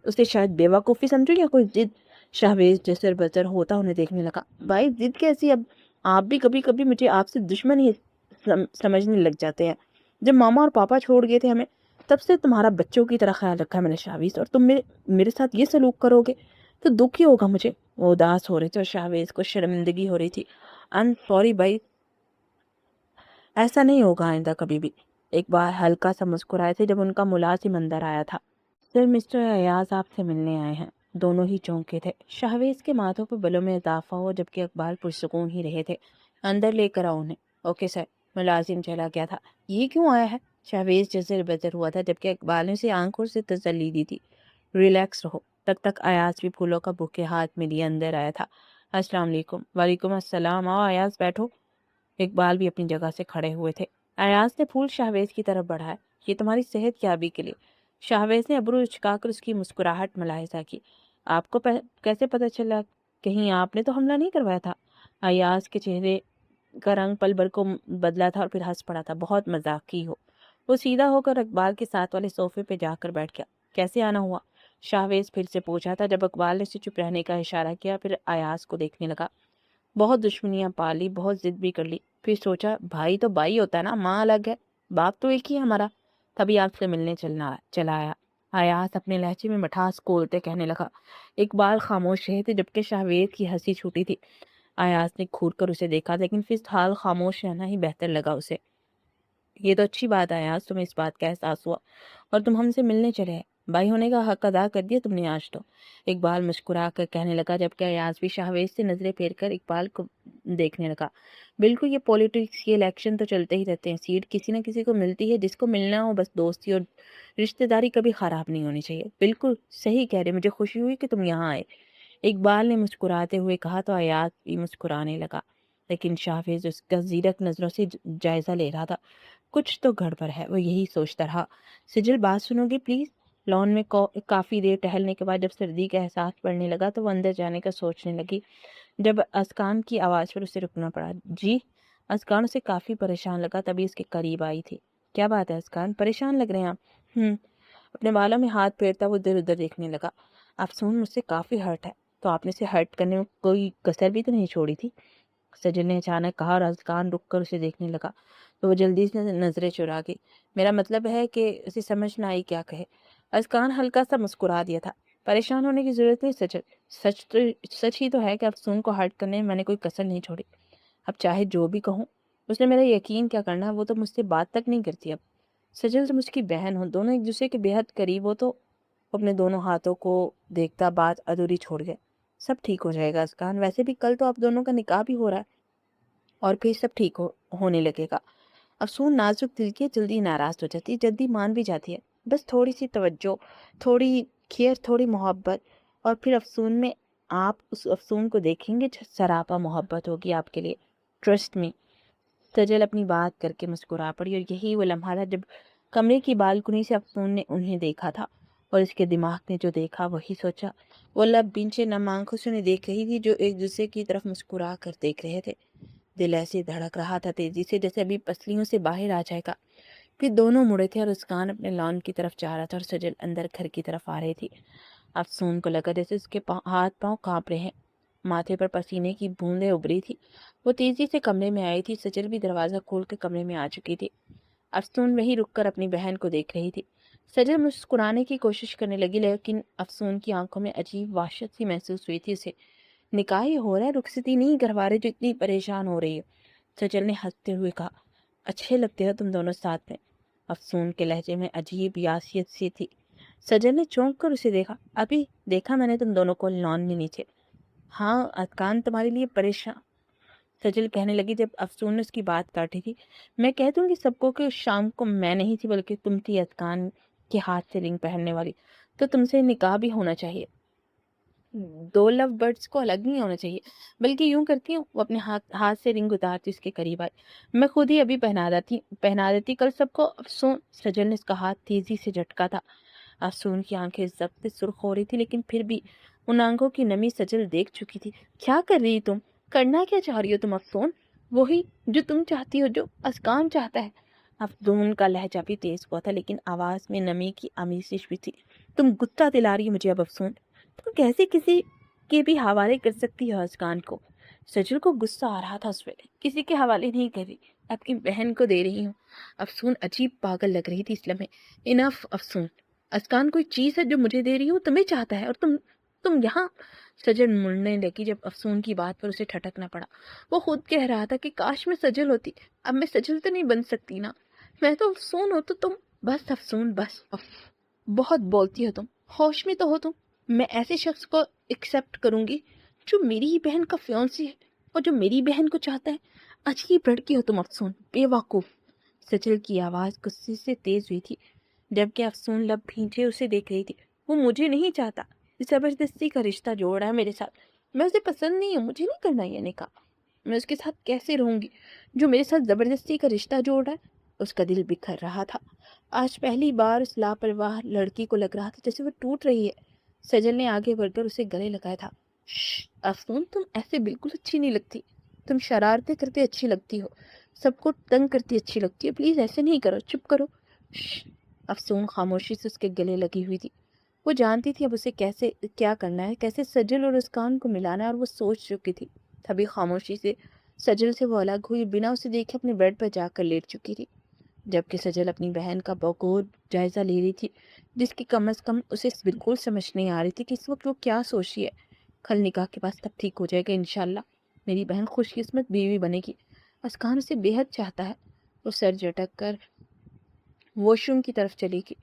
اسے شاید بیوقوفی سمجھو یا کوئی ضد۔ شہبیز جسر بسر ہوتا انہیں دیکھنے لگا۔ بھائی ضد کیسی؟ اب آپ بھی کبھی کبھی مجھے آپ سے دشمن ہی سمجھنے لگ جاتے ہیں۔ جب ماما اور پاپا چھوڑ گئے تھے ہمیں، تب سے تمہارا بچوں کی طرح خیال رکھا ہے میں نے شہبیز، اور تم میرے ساتھ یہ سلوک کرو گے تو دکھ ہی ہوگا مجھے۔ وہ اداس ہو رہے تھے اور شہبیز کو شرمندگی ہو رہی تھی۔ آئی ایم سوری بھائی، ایسا نہیں ہوگا آئندہ کبھی بھی۔ ایک بار ہلکا سا مسکرائے تھے جب ان کا ملازم اندر آیا تھا۔ سر مسٹر ایاز آپ سے ملنے آئے ہیں۔ دونوں ہی چونکے تھے۔ شہبیز کے ماتھوں پر بلوں میں اضافہ ہوا جبکہ اقبال پرسکون ہی رہے تھے۔ اندر لے کر آؤ انہیں۔ Okay sir. ملازم چلا گیا تھا۔ یہ کیوں آیا ہے؟ شہبیز جزر بزر ہوا تھا جبکہ اقبال نے اسے آنکھوں سے تسلی دی تھی۔ ریلیکس رہو۔ تک ایاز بھی پھولوں کا بوکے ہاتھ میں لیے اندر آیا تھا۔ السلام علیکم۔ وعلیکم السلام۔ آؤ ایاز بیٹھو۔ اقبال بھی اپنی جگہ سے کھڑے ہوئے تھے۔ ایاز نے پھول شہبیز کی طرف بڑھایا۔ یہ تمہاری صحت یابی کے لیے۔ شہبیز نے ابرو اچکا کر اس کی مسکراہٹ ملاحظہ کی۔ آپ کو کیسے پتہ چلا؟ کہیں آپ نے تو حملہ نہیں کروایا تھا؟ ایاز کے چہرے کا رنگ پل بھر کو بدلا تھا اور پھر ہنس پڑا تھا۔ بہت مذاقی ہو۔ وہ سیدھا ہو کر اقبال کے ساتھ والے صوفے پہ جا کر بیٹھ گیا۔ کیسے آنا ہوا؟ شہبیز پھر سے پوچھا تھا جب اقبال نے اسے چپ رہنے کا اشارہ کیا، پھر ایاز کو دیکھنے لگا۔ بہت دشمنیاں پالی، بہت ضد بھی کر لی، پھر سوچا بھائی تو بھائی ہوتا ہے نا، ماں الگ ہے، باپ تو ایک ہی ہے ہمارا، تبھی آپ سے ملنے چلا آیا۔ ایاز اپنے لہجے میں مٹھاس کھولتے کہنے لگا۔ اقبال خاموش رہے تھے جبکہ شہبیز کی ہنسی چھوٹی تھی۔ ایاز نے گھور کر اسے دیکھا لیکن فی الحال خاموش رہنا ہی بہتر لگا اسے۔ یہ تو اچھی بات ہے ایاز، تمہیں اس بات کا احساس ہوا اور تم ہم سے ملنے چلے ہیں۔ بھائی ہونے کا حق ادا کر دیا تم نے آج تو، اقبال مسکرا کر کہنے لگا جبکہ ایاز بھی شہبیز سے نظریں پھیر کر اقبال کو دیکھنے لگا۔ بالکل، یہ پولیٹکس، یہ الیکشن تو چلتے ہی رہتے ہیں، سیٹ کسی نہ کسی کو ملتی ہے، جس کو ملنا ہو، بس دوستی اور رشتہ داری کبھی خراب نہیں ہونی چاہیے۔ بالکل صحیح کہہ رہے، مجھے خوشی ہوئی کہ تم یہاں آئے، اقبال نے مسکراتے ہوئے کہا تو ایاز بھی مسکرانے لگا، لیکن شہبیز اس کا زیرک نظروں سے جائزہ لے رہا تھا۔ کچھ تو گڑبڑ ہے، وہ یہی سوچتا رہا۔ سجل بات سنو گی پلیز؟ لان میں کافی دیر ٹہلنے کے بعد جب سردی کا احساس پڑنے لگا تو وہ اندر جانے کا سوچنے لگی، جب اسکان کی آواز پر اسے رکنا پڑا۔ جی؟ اسکان اسے کافی پریشان لگا، تبھی اس کے قریب آئی تھی۔ کیا بات ہے اسکان، پریشان لگ رہے ہیں آپ؟ اپنے بالوں میں ہاتھ پھیرتا وہ ادھر ادھر دیکھنے لگا۔ افسون مجھ سے کافی ہرٹ ہے، تو آپ نے اسے ہرٹ کرنے میں کوئی کسر بھی تو نہیں چھوڑی تھی؟ سجل نے اچانک کہا اور اسکان رک کر اسے دیکھنے لگا تو وہ جلدی سے نظریں چرا گئی۔ میرا مطلب ہے کہ اسے سمجھ نہ آئی کیا کہے۔ اسکان ہلکا سا مسکرا دیا تھا۔ پریشان ہونے کی ضرورت نہیں سجل، سچ ہی تو ہے کہ افسون کو ہرٹ کرنے میں نے کوئی کسر نہیں چھوڑی۔ اب چاہے جو بھی کہوں، اس نے میرا یقین کیا کرنا، وہ تو مجھ سے بات تک نہیں کرتی اب۔ سجل تم اس کی بہن ہو، دونوں ایک دوسرے کے بے حد قریب ہو، تو اپنے دونوں ہاتھوں کو دیکھتا بات ادھوری چھوڑ گئے۔ سب ٹھیک ہو جائے گا اسکان، ویسے بھی کل تو آپ دونوں کا نکاح بھی ہو رہا ہے اور پھر سب ٹھیک ہونے لگے گا۔ افسون نازک دل کی جلدی ناراض ہو جاتی ہے، جلدی مان بھی جاتی ہے، بس تھوڑی سی توجہ، تھوڑی کیئر، تھوڑی محبت، اور پھر افسون میں آپ اس افسون کو دیکھیں گے سراپا محبت ہوگی آپ کے لیے، ٹرسٹ می۔ سجل اپنی بات کر کے مسکرا پڑی، اور یہی وہ لمحہ تھا جب کمرے کی بالکنی سے افسون نے انہیں دیکھا تھا، اور اس کے دماغ نے جو دیکھا وہی سوچا۔ وہ لب بنچے نم آنکھوں سے انہیں دیکھ رہی تھی، جو ایک دوسرے کی طرف مسکرا کر دیکھ رہے تھے۔ دل ایسے دھڑک رہا تھا تیزی سے جیسے ابھی پسلیوں سے باہر آ جائے گا۔ پھر دونوں مڑے تھے اور اسکان اپنے لان کی طرف جا رہا تھا اور سجل اندر گھر کی طرف آ رہی تھی۔ افسون کو لگا جیسے اس کے ہاتھ پاؤں کانپ رہے ہیں، ماتھے پر پسینے کی بوندیں ابری تھی۔ وہ تیزی سے کمرے میں آئی تھی، سجل بھی دروازہ کھول کے کمرے میں آ چکی تھی۔ افسون وہیں رک کر اپنی بہن کو دیکھ رہی تھی۔ سجل مسکرانے کی کوشش کرنے لگی، لیکن افسون کی آنکھوں میں عجیب وحشت سی محسوس ہوئی تھی اسے۔ نکاح ہی ہو رہا ہے، رخصتی نہیں کروا رہے جو اتنی پریشان ہو رہی ہے۔ سجل نے ہنستے ہوئے کہا، اچھے لگتے ہو تم دونوں ساتھ میں۔ افسون کے لہجے میں عجیب یاسیت سی تھی۔ سجل نے چونک کر اسے دیکھا، ابھی دیکھا میں نے تم دونوں کو لان میں نیچے۔ ہاں اسکان تمہارے لیے پریشان، سجل کہنے لگی جب افسون نے اس کی بات کاٹی تھی۔ میں کہہ دوں گی سب کو کہ شام کو میں نہیں تھی بلکہ تم تھی اسکان کے ہاتھ سے رنگ پہننے والی، تو تم سے نکاح بھی ہونا چاہیے۔ دو لو برڈز کو الگ نہیں ہونا چاہیے، بلکہ یوں کرتی ہوں، وہ اپنے ہاتھ سے رنگ اتارتی اس کے قریب آئی، میں خود ہی ابھی پہنا دیتی کل سب کو۔ افسون، سجل نے اس کا ہاتھ تیزی سے جھٹکا تھا۔ افسون کی آنکھیں ضبط سے سرخ ہو رہی تھی، لیکن پھر بھی ان آنکھوں کی نمی سجل دیکھ چکی تھی۔ کیا کر رہی تم؟ کرنا کیا چاہ رہی ہو تم افسون؟ وہی جو تم چاہتی ہو، جو اسکان چاہتا ہے۔ افسون کا لہجہ بھی تیز ہوا تھا، لیکن آواز میں نمی کی آمیزش بھی تھی۔ تم غصہ دلا رہی ہو مجھے اب افسون، تم کیسے کسی کے بھی حوالے کر سکتی ہو اسکان کو؟ سجل کو غصہ آ رہا تھا اس وقت، کسی کے حوالے نہیں کر رہی، آپ کی بہن کو دے رہی ہوں۔ افسون عجیب پاگل لگ رہی تھی اس لمحے۔ انف افسون، اسکان کوئی چیز ہے جو مجھے دے رہی ہوں، تمہیں چاہتا ہے، اور تم یہاں۔ سجل مڑنے لگی جب افسون کی بات پر اسے ٹھٹکنا پڑا۔ وہ خود کہہ رہا تھا کہ کاش میں سجل ہوتی، اب میں سجل تو نہیں بن سکتی نا، میں تو افسون ہوں، تو تم بس افسون بس، بہت بولتی ہو تم، ہوش میں تو ہو تم؟ میں ایسے شخص کو ایکسیپٹ کروں گی جو میری ہی بہن کا فیونسی ہے اور جو میری بہن کو چاہتا ہے؟ عجیب لڑکی ہو تم افسون، بے وقوف۔ سجل کی آواز غصے سے تیز ہوئی تھی، جبکہ افسون لب بھینچے اسے دیکھ رہی تھی۔ وہ مجھے نہیں چاہتا، زبردستی کا رشتہ جوڑ رہا ہے میرے ساتھ، میں اسے پسند نہیں ہوں، مجھے نہیں کرنا یہ نکاح، میں اس کے ساتھ کیسے رہوں گی جو میرے ساتھ زبردستی کا رشتہ جوڑ رہا ہے؟ اس کا دل بکھر رہا تھا۔ آج پہلی بار اس لاپرواہ لڑکی کو لگ رہا تھا جیسے وہ ٹوٹ رہی ہے۔ سجل نے آگے بڑھ کر اسے گلے لگایا تھا۔ افسون، تم ایسے بالکل اچھی نہیں لگتی، تم شرارتیں کرتے اچھی لگتی ہو، سب کو تنگ کرتی اچھی لگتی ہے، پلیز ایسے نہیں کرو، چپ کرو۔ افسون خاموشی سے اس کے گلے لگی ہوئی تھی۔ وہ جانتی تھی اب اسے کیسے کیا کرنا ہے، کیسے سجل اور اسکان کو ملانا ہے، اور وہ سوچ چکی تھی۔ تبھی خاموشی سے سجل سے وہ الگ ہوئی، بنا اسے دیکھے اپنے بیڈ پر جا کر لیٹ چکی تھی، جبکہ سجل اپنی بہن کا بغور جائزہ لے رہی تھی، جس کی کم از کم اسے بالکل سمجھ نہیں آ رہی تھی کہ اس وقت وہ کیا سوچ رہی ہے۔ کل نکاح کے بعد سب ٹھیک ہو جائے گا انشاءاللہ، میری بہن خوش قسمت بیوی بنے گی، اسکان اسے بے حد چاہتا ہے۔ وہ سر جھٹک کر واش روم کی طرف چلی گئی۔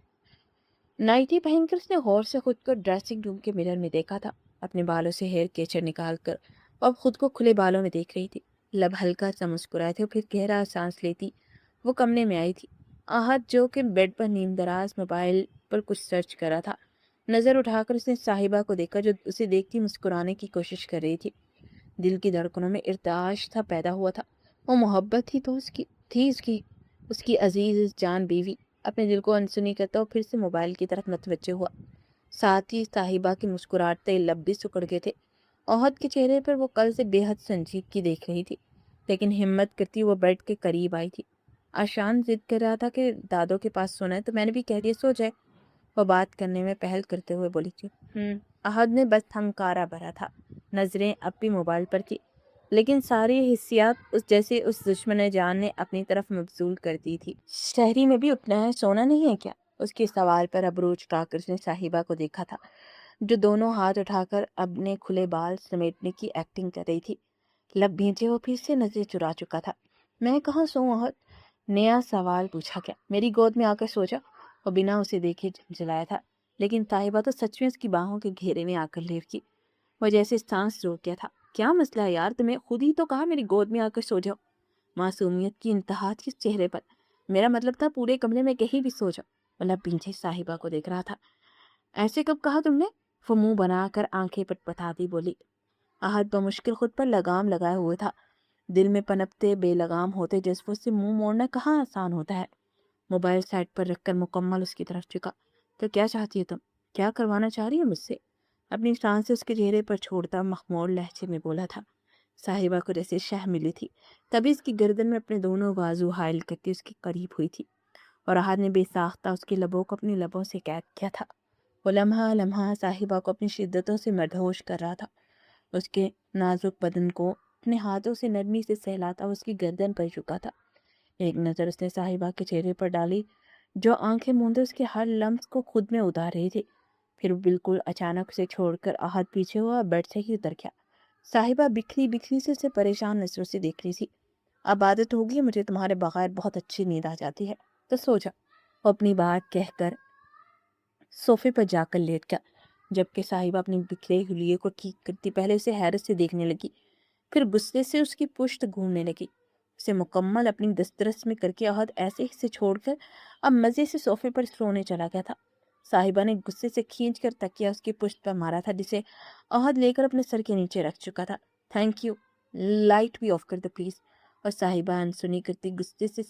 نائٹی پہن کر اس نے غور سے خود کو ڈریسنگ روم کے مرر میں دیکھا تھا، اپنے بالوں سے ہیئر کیچر نکال کر وہ اب خود کو کھلے بالوں میں دیکھ رہی تھی۔ لب ہلکا سا مسکرائے تھے، پھر گہرا سانس لیتی وہ کمرے میں آئی تھی۔ آہت جو کہ بیڈ پر نیم دراز موبائل پر کچھ سرچ کرا تھا، نظر اٹھا کر اس نے صاحبہ کو دیکھا جو اسے دیکھتی مسکرانے کی کوشش کر رہی تھی۔ دل کی دھڑکنوں میں ارتعاش تھا پیدا ہوا تھا، وہ محبت ہی تو اس کی تھی، اس کی اس کی عزیز جان بیوی اپنے دل کو انسنی کرتا اور پھر سے موبائل کی طرف متوجہ ہوا۔ ساتھ ہی صاحبہ کی مسکراہٹے لب بھی سکڑ گئے تھے۔ عہد کے چہرے پر وہ کل سے بے حد سنجیدگی دیکھ رہی تھی، لیکن ہمت کرتی وہ بیڈ کے قریب آئی تھی۔ آشان ضد کر رہا تھا کہ دادوں کے پاس سونا ہے، تو میں نے بھی کہہ دیا سو جائے۔ وہ بات کرنے میں پہل کرتے ہوئے بولی تھی۔ عہد نے بس ہنکارا بھرا تھا، نظریں اب بھی موبائل پر تھی، لیکن ساری حسیات جیسے اس دشمن جان نے اپنی طرف مبذول کر دی تھی۔ شہری میں بھی اٹھنا ہے، سونا نہیں ہے کیا؟ اس کے سوال پر ابرو چٹا کر اس نے صاحبہ کو دیکھا تھا، جو دونوں ہاتھ اٹھا کر اپنے کھلے بال سمیٹنے کی ایکٹنگ کر رہی تھی۔ لب بھینچے وہ پھر سے نظریں چرا چکا تھا۔ میں کہاں سوؤں عہد؟ نیا سوال پوچھا کیا؟ میری گود میں آ کر سو جا۔ وہ بنا اسے دیکھے جھنجھلایا تھا، لیکن صاحبہ تو سچ میں اس کی باہوں کے گھیرے میں آ کر لیٹ گئی۔ وہ جیسے سانس روک گیا تھا۔ کیا مسئلہ ہے یار؟ تمہیں خود ہی تو کہا میری گود میں آ کر سو جاؤ۔ معصومیت کی انتہا تھی اس چہرے پر۔ میرا مطلب تھا پورے کمرے میں کہیں بھی سو جاؤ۔ مطلب پیچھے صاحبہ کو دیکھ رہا تھا۔ ایسے کب کہا تم نے؟ وہ منہ بنا کر آنکھیں پٹپٹاتی بولی۔ عہد بمشکل خود پر لگام لگائے ہوئے تھا۔ دل میں پنپتے بے لگام ہوتے جذبوں سے منہ موڑنا کہاں آسان ہوتا ہے۔ موبائل سائٹ پر رکھ کر مکمل اس کی طرف چکا۔ تو کیا چاہتی ہے تم؟ کیا کروانا چاہ رہی ہے مجھ سے؟ اپنی سانس اس کے چہرے پر چھوڑتا مخمور لہجے میں بولا تھا۔ صاحبہ کو جیسے شہ ملی تھی، تبھی اس کی گردن میں اپنے دونوں بازو حائل کرتی اس کے قریب ہوئی تھی، اور عہد نے بے ساختہ اس کے لبوں کو اپنی لبوں سے قید کیا تھا۔ وہ لمحہ لمحہ صاحبہ کو اپنی شدتوں سے مدہوش کر رہا تھا، اس کے نازک بدن کو اپنے ہاتھوں سے نرمی سے سہلاتا اس کی گردن پر جھکا تھا۔ ایک نظر اس نے صاحبہ کے چہرے پر ڈالی، جو آنکھیں موندے اس کے ہر لمس کو خود میں اتار رہی تھی، پھر بالکل اچانک اسے چھوڑ کر عہد پیچھے ہوا، بیڈ سے ہی اتر گیا۔ صاحبہ بکھری بکھری سے اسے پریشان نظروں سے دیکھ رہی تھی۔ اب عادت ہوگی، مجھے تمہارے بغیر بہت اچھی نیند آ جاتی ہے، تو سو جا۔ وہ اپنی بات کہہ کر صوفے پر جا کر لیٹ گیا، جبکہ صاحبہ اپنی بکھرے حلیے کو ٹھیک کرتی پہلے اسے حیرت سے دیکھنے لگی، پھر غصے سے اس کی پشت گھومنے لگی۔ اسے مکمل اپنی دسترس میں کر کے عہد ایسے ہی سے چھوڑ کر اب مزے سے صوفے پر سونے چلا گیا تھا۔ صاحبہ نے غصے سے کھینچ کر تکیہ اس کی پشت پر مارا تھا، جسے عہد لے کر اپنے سر کے نیچے رکھ چکا تھا۔ تھینک یو، لائٹ بھی آف کر دو پلیز۔ اور صاحبہ انسنی کرتی غصے سے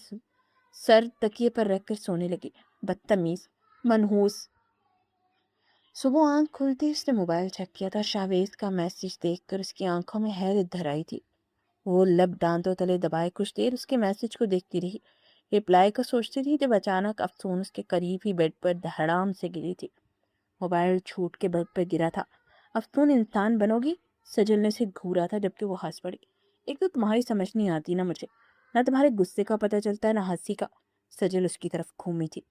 سر تکیے پر رکھ کر سونے لگی۔ بدتمیز، منحوس۔ صبح آنکھ کھلتی اس نے موبائل چیک کیا تھا۔ شاویز کا میسج دیکھ کر اس کی آنکھوں میں حیرت بھر آئی تھی۔ وہ لب دانتوں تلے دبائے کچھ دیر اس کے میسج کو دیکھتی رہی، رپلائی کو سوچتی تھی، جب اچانک افسون اس کے قریب ہی بیڈ پر دھڑام سے گری تھی۔ موبائل چھوٹ کے بیڈ پر گرا تھا۔ افسون انسان بنو گی؟ سجل نے اسے گھورا تھا، جبکہ وہ ہنس پڑی۔ ایک تو تمہاری سمجھ نہیں آتی نا مجھے، نہ تمہارے غصے کا پتہ چلتا ہے نہ ہنسی کا۔ سجل اس کی طرف گھومی تھی۔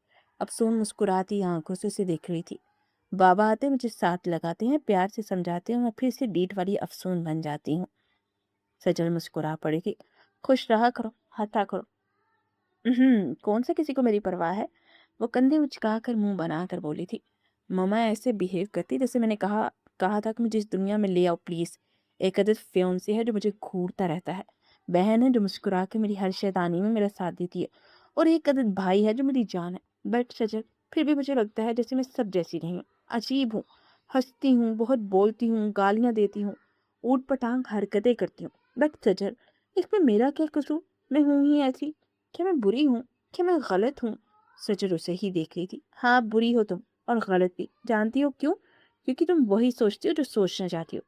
افسون مسکراتی آنکھوں سے اسے دیکھ رہی تھی۔ بابا آتے مجھے ساتھ لگاتے ہیں، پیار سے سمجھاتے ہیں، میں پھر سے ڈیٹ والی افسون بن جاتی ہوں۔ سجل مسکرا پڑی تھی۔ خوش رہا کرو، ہنسا کرو۔ کون سے کسی کو میری پرواہ ہے؟ وہ کندھے اچکا کر منہ بنا کر بولی تھی۔ ماما ایسے بیہیو کرتی جیسے میں نے کہا تھا کہ مجھے اس دنیا میں لے آؤ پلیز۔ ایک عدد فیونسی ہے جو مجھے گھورتا رہتا ہے، بہن ہے جو مسکرا کے میری ہر شیطانی میں میرا ساتھ دیتی ہے، اور ایک عدد بھائی ہے جو میری جان ہے۔ بٹ سجل، پھر بھی مجھے لگتا ہے جیسے میں سب جیسی نہیں ہوں، عجیب ہوں، ہنستی ہوں، بہت بولتی ہوں، گالیاں دیتی ہوں، اوٹ پٹانگ حرکتیں کرتی ہوں۔ بٹ سجل، اس میں میرا کیا قصور؟ میں ہوں ہی ایسی۔ کیا میں بری ہوں؟ کیا میں غلط ہوں؟ سجل اسے ہی دیکھ رہی تھی۔ ہاں، بری ہو تم، اور غلط بھی۔ جانتی ہو کیوں؟ کیونکہ تم وہی سوچتی ہو جو سوچنا چاہتی ہو۔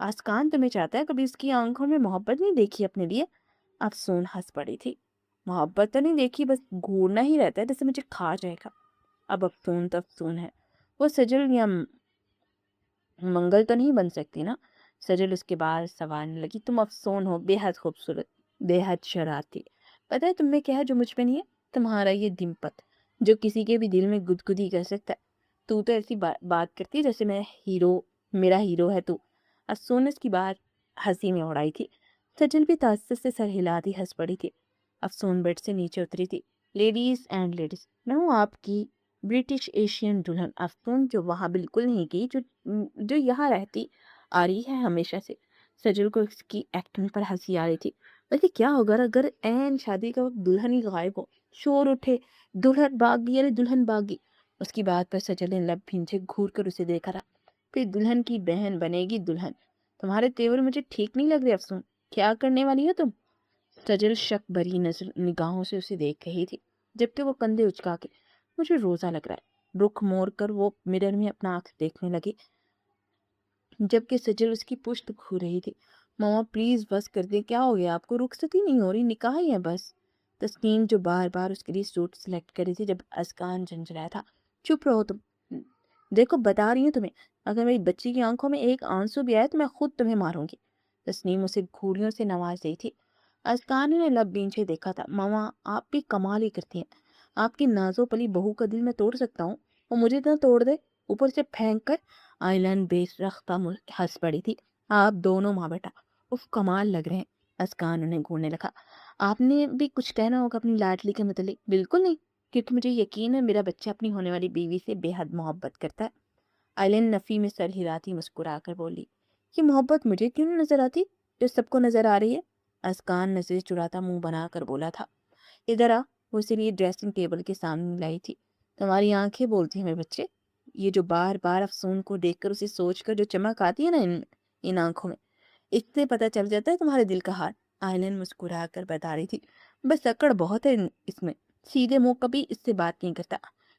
آسکان تمہیں چاہتا ہے، کبھی اس کی آنکھوں میں محبت نہیں دیکھی اپنے لیے؟ افسون ہنس پڑی تھی۔ محبت تو نہیں دیکھی، بس گھورنا ہی رہتا ہے جیسے مجھے کھا جائے گا۔ اب افسون تو افسون ہے، وہ سجل یا منگل تو نہیں بن سکتی نا۔ سجل اس کے بعد سوالنے لگی۔ تم افسون ہو، بے حد خوبصورت، بے حد شرارتی۔ پتہ ہے تم میں کیا ہے جو مجھ میں نہیں ہے؟ تمہارا یہ دمپت، جو کسی کے بھی دل میں گدگدی کر سکتا ہے۔ تو ایسی بات کرتی جیسے میرا ہیرو ہے تو۔ افسون اس کی بات ہنسی میں اڑائی تھی۔ سجل بھی تعصب سے سر ہلاتی ہنس پڑی تھی۔ افسون بیڈ سے نیچے اتری تھی۔ لیڈیز اینڈ لیڈیز، میں ہوں آپ کی برٹش ایشین دلہن افسون، جو وہاں بالکل نہیں گئی، جو یہاں رہتی آ رہی ہے ہمیشہ سے۔ سجل کو اس کی ایکٹنگ پر ہنسی آ رہی تھی۔ ویسے کیا ہوگا اگر عین شادی کا وقت دلہن ہی غائب ہو، شور اٹھے، دلہن بھاگ گئی، ارے دلہن بھاگ گئی۔ اس کی بات پر سجل نے لب بھینچے گھور کر اسے دیکھا تھا۔ پھر دلہن کی بہن بنے گی دلہن؟ تمہارے تیور مجھے ٹھیک نہیں لگ رہے افسون، کیا کرنے والی ہو تم؟ سجل شک بھری نگاہوں سے اسے دیکھ رہی تھی۔ جبکہ وہ کندھے اچکا کے مجھے روزہ لگ رہا ہے۔ رخ موڑ کر وہ مرر میں اپنا آنکھ دیکھنے لگی جبکہ سجل اس کی پشت کھو رہی تھی۔ ماما پلیز بس کر دیں، کیا ہو گیا آپ کو؟ رخصتی نہیں ہو رہی، نکاح ہی ہے بس۔ تسنیم جو بار بار اس کے لیے سوٹ سلیکٹ کر رہی تھی جب اسکان جھنجھلایا تھا، چپ رہو تم، دیکھو بتا رہی ہوں تمہیں، اگر میری بچی کی آنکھوں میں ایک آنسو بھی آئے تو میں خود تمہیں ماروں گی۔ تسنیم اسے گھوڑیوں سے نواز رہی تھی۔ اسکان نے لب بینچے دیکھا تھا۔ ماما آپ بھی کمال ہی کرتی ہیں، آپ کی نازو پلی بہو کا دل میں توڑ سکتا ہوں، وہ مجھے نہ توڑ دے۔ اوپر سے پھینک کر آئلین بیس رختہ ہنس پڑی تھی۔ آپ دونوں ماں بیٹا اف کمال لگ رہے ہیں۔ اسکان انہیں گھورنے لگا۔ آپ نے بھی کچھ کہنا ہوگا اپنی لاڈلی کے متعلق؟ بالکل نہیں، کیونکہ مجھے یقین ہے میرا بچہ اپنی ہونے والی بیوی سے بے حد محبت کرتا ہے۔ آئلین نفی میں سر ہلاتی مسکرا کر بولی، یہ محبت مجھے کیوں نہیں نظر آتی جو سب کو نظر آ رہی ہے؟ اسکان نظریں چراتا منہ بنا کر بولا تھا۔ ادھر آ، وہ اسی لیے ڈریسنگ ٹیبل کے سامنے لائی تھی۔ تمہاری آنکھیں بولتی ہیں میرے بچے، یہ جو بار بار افسون کو دیکھ کر اسے سوچ کر جو چمک آتی ہے نا ان آنکھوں میں، اس سے پتہ چل جاتا ہے تمہارے دل کا حال۔ آئلین مسکرا کر بتا رہی تھی، بس اکڑ بہت ہے اس میں، سیدھے منہ کبھی اس سے بات نہیں کرتا،